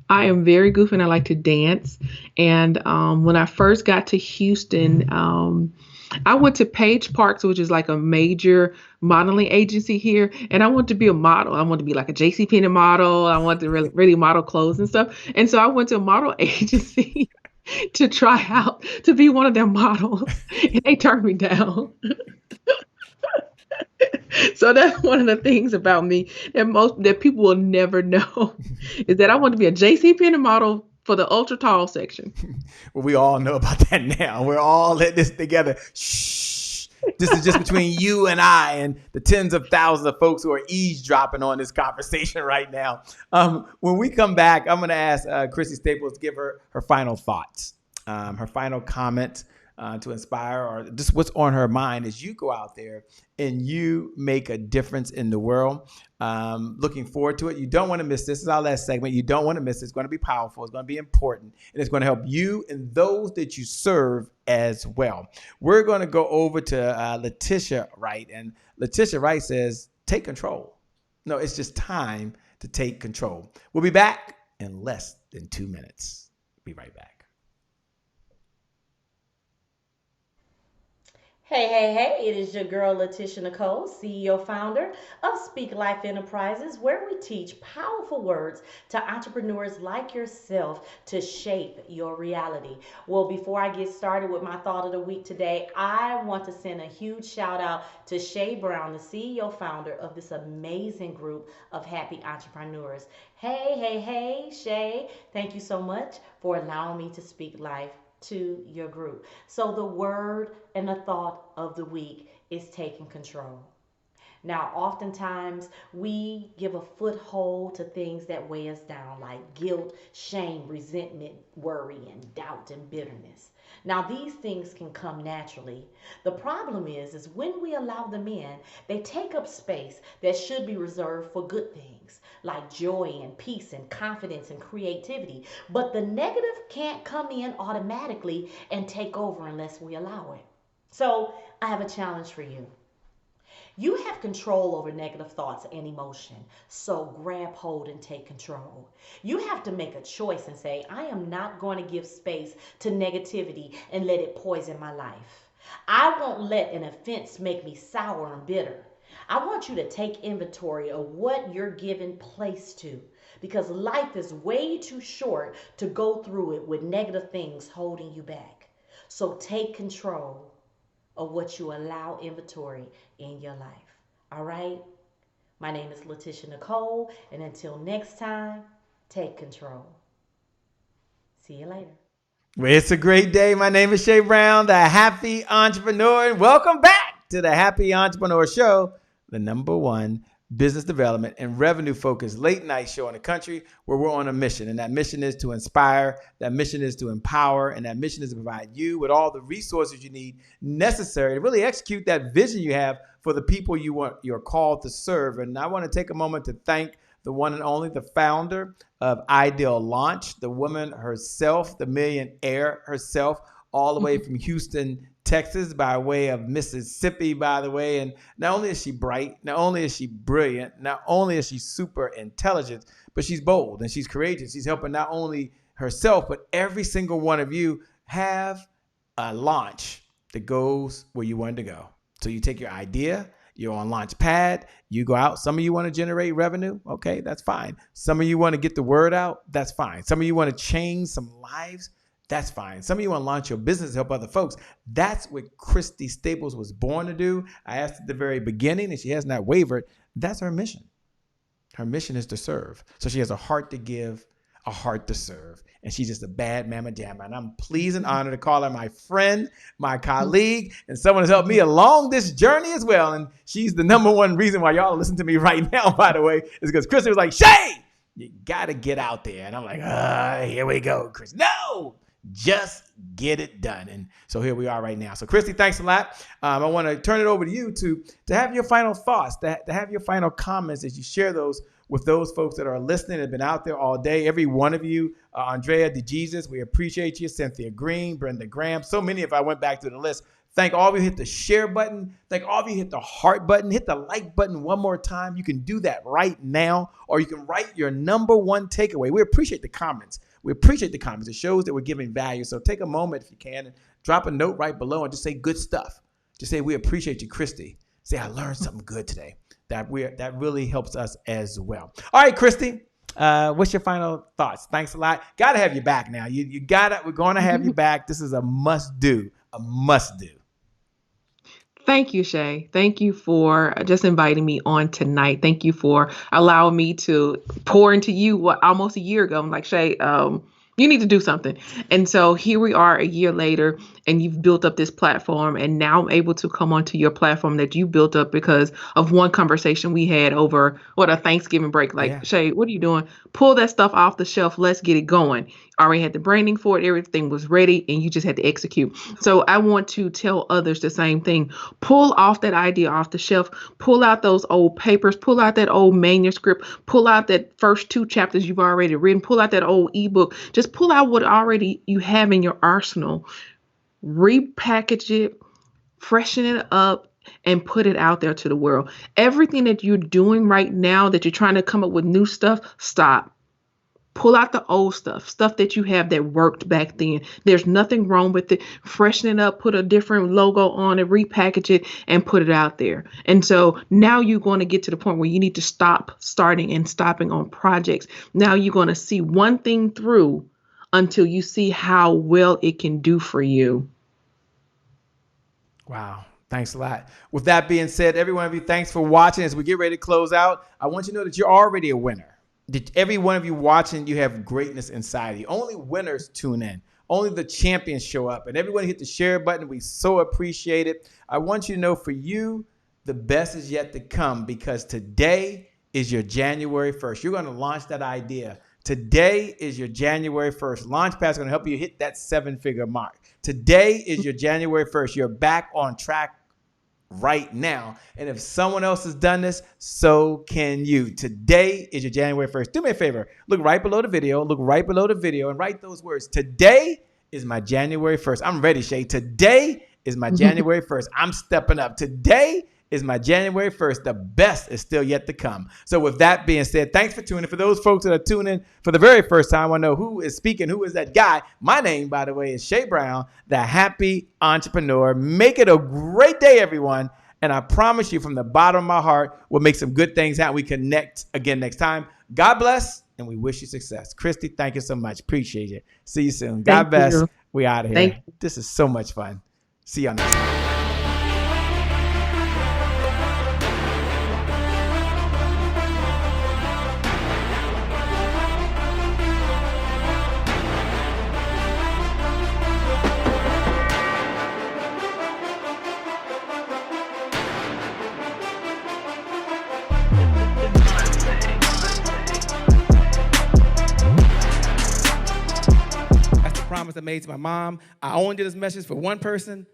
I am very goofy and I like to dance. And when I first got to Houston, I went to Page Parks, which is like a major modeling agency here. And I wanted to be a model. I wanted to be like a JCPenney model. I wanted to really model clothes and stuff. And so I went to a model agency to try out to be one of their models. And they turned me down. So that's one of the things about me that people will never know is that I want to be a JCPenney model for the ultra tall section. Well, we all know about that now. We're all in this together. Shh. This is just between you and I and the tens of thousands of folks who are eavesdropping on this conversation right now. When we come back, I'm going to ask Christy Staples to give her final thoughts, her final comments. To inspire or just what's on her mind as you go out there and you make a difference in the world. Looking forward to it. You don't want to miss this. This is our last segment. You don't want to miss it. It's going to be powerful. It's going to be important. And it's going to help you and those that you serve as well. We're going to go over to Letitia Wright. And Letitia Wright says, take control. No, it's just time to take control. We'll be back in less than 2 minutes. Be right back. Hey, it is your girl Letitia Nicole, CEO founder of Speak Life Enterprises, where we teach powerful words to entrepreneurs like yourself to shape your reality. Well, before I get started with my thought of the week today, I want to send a huge shout out to Shay Brown, the CEO founder of this amazing group of happy entrepreneurs. Hey, Shay, thank you so much for allowing me to speak life to your group. So the word and the thought of the week is taking control. Now, oftentimes we give a foothold to things that weigh us down, like guilt, shame, resentment, worry, and doubt and bitterness. Now, these things can come naturally. The problem is when we allow them in, they take up space that should be reserved for good things, like joy and peace and confidence and creativity. But the negative can't come in automatically and take over unless we allow it. So I have a challenge for you. You have control over negative thoughts and emotion, so grab hold and take control. You have to make a choice and say, I am not going to give space to negativity and let it poison my life. I won't let an offense make me sour and bitter. I want you to take inventory of what you're giving place to, because life is way too short to go through it with negative things holding you back. So take control of what you allow inventory in your life. All right? My name is Letitia Nicole, and until next time, take control. See you later. Well, it's a great day. My name is Shay Brown, the Happy Entrepreneur, and welcome back to the Happy Entrepreneur Show, the #1 business development and revenue focused late night show in the country, where we're on a mission. And that mission is to inspire, that mission is to empower, and that mission is to provide you with all the resources you need necessary to really execute that vision you have for the people you're called to serve. And I want to take a moment to thank the one and only, the founder of GetLaunched, the woman herself, the millionaire herself, all the way from Houston, Texas, by way of Mississippi, by the way. And not only is she bright, not only is she brilliant, not only is she super intelligent, but she's bold and she's courageous. She's helping not only herself, but every single one of you have a launch that goes where you want to go. So you take your idea, you're on Launchpad, you go out. Some of you want to generate revenue. Okay, that's fine. Some of you want to get the word out. That's fine. Some of you want to change some lives. That's fine. Some of you want to launch your business to help other folks. That's what Christy Staples was born to do. I asked at the very beginning, and she has not wavered. That's her mission. Her mission is to serve. So she has a heart to give, a heart to serve. And she's just a bad mamma jamma. And I'm pleased and honored to call her my friend, my colleague, and someone has helped me along this journey as well. And she's the #1 reason why y'all listen to me right now, by the way, is because Christy was like, Shay, you got to get out there. And I'm like, here we go, Chris. No! Just get it done. And so here we are right now. So Kristy, thanks a lot. I want to turn it over to you to have your final thoughts, to have your final comments as you share those with those folks that are listening and have been out there all day. Every one of you, Andrea DeJesus, we appreciate you. Cynthia Green, Brenda Graham, so many. If I went back to the list, thank all of you. Hit the share button. Thank all of you. Hit the heart button. Hit the like button one more time. You can do that right now, or you can write your #1 takeaway. We appreciate the comments. We appreciate the comments. It shows that we're giving value. So take a moment if you can and drop a note right below and just say good stuff. Just say, we appreciate you, Kristy. Say, I learned something good today. That really helps us as well. All right, Kristy, what's your final thoughts? Thanks a lot. Got to have you back now. You got it. We're going to have you back. This is a must do, a must do. Thank you, Shay. Thank you for just inviting me on tonight. Thank you for allowing me to pour into you almost a year ago. I'm like, Shay, you need to do something. And so here we are a year later, and you've built up this platform, and now I'm able to come onto your platform that you built up because of one conversation we had over a Thanksgiving break. Like, yeah. Shay, what are you doing? Pull that stuff off the shelf. Let's get it going. Already had the branding for it. Everything was ready, and you just had to execute. So I want to tell others the same thing. Pull off that idea off the shelf. Pull out those old papers. Pull out that old manuscript. Pull out that first 2 chapters you've already written. Pull out that old ebook. Just pull out what already you have in your arsenal. Repackage it. Freshen it up. and put it out there to the world. Everything that you're doing right now, that you're trying to come up with new stuff, stop. Pull out the old stuff that you have that worked back then. There's nothing wrong with it. Freshen it up, put a different logo on it, repackage it, and put it out there. And so now you're going to get to the point where you need to stop starting and stopping on projects. Now you're going to see one thing through until you see how well it can do for you. Wow. Thanks a lot. With that being said, every one of you, thanks for watching. As we get ready to close out, I want you to know that you're already a winner. Every one of you watching, you have greatness inside of you. Only winners tune in. Only the champions show up. And everyone hit the share button. We so appreciate it. I want you to know for you, the best is yet to come, because today is your January 1st. You're going to launch that idea. Today is your January 1st. Launchpad is going to help you hit that 7-figure mark. Today is your January 1st. You're back on track right now. And if someone else has done this, so can you. Today is your January 1st. Do me a favor. Look right below the video. Look right below the video and write those words. Today is my January 1st. I'm ready, Shay. Today is my January 1st. I'm stepping up. Today is my January 1st. The best is still yet to come. So with that being said, thanks for tuning in. For those folks that are tuning in for the very first time, I want to know who is speaking. Who is that guy? My name, by the way, is Shay Brown, the happy entrepreneur. Make it a great day, everyone. And I promise you from the bottom of my heart, we'll make some good things happen. We connect again next time. God bless, and we wish you success. Kristy, thank you so much. Appreciate it. See you soon. God bless. We out of here. This is so much fun. See y'all next time. I made to my mom. I only did this message for one person,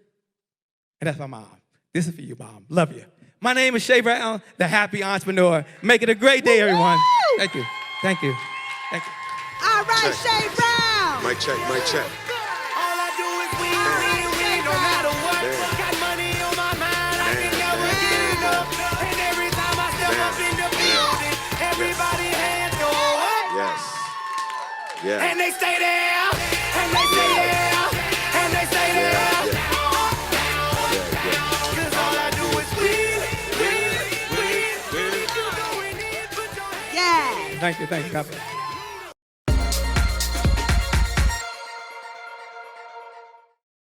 and that's my mom. This is for you, Mom. Love you. My name is Shay Brown, the happy entrepreneur. Make it a great day, everyone. Thank you. Thank you. Thank you. All right, Shay Brown. Mic check, mic check. All I do is win, no matter what. Got money on my mind, I can never get enough. And every time I step up in the building, everybody hands go up. Yes. Yeah. And they stay there, and they stay there, and they stay there. Cause all I do is win. Thank you. God bless.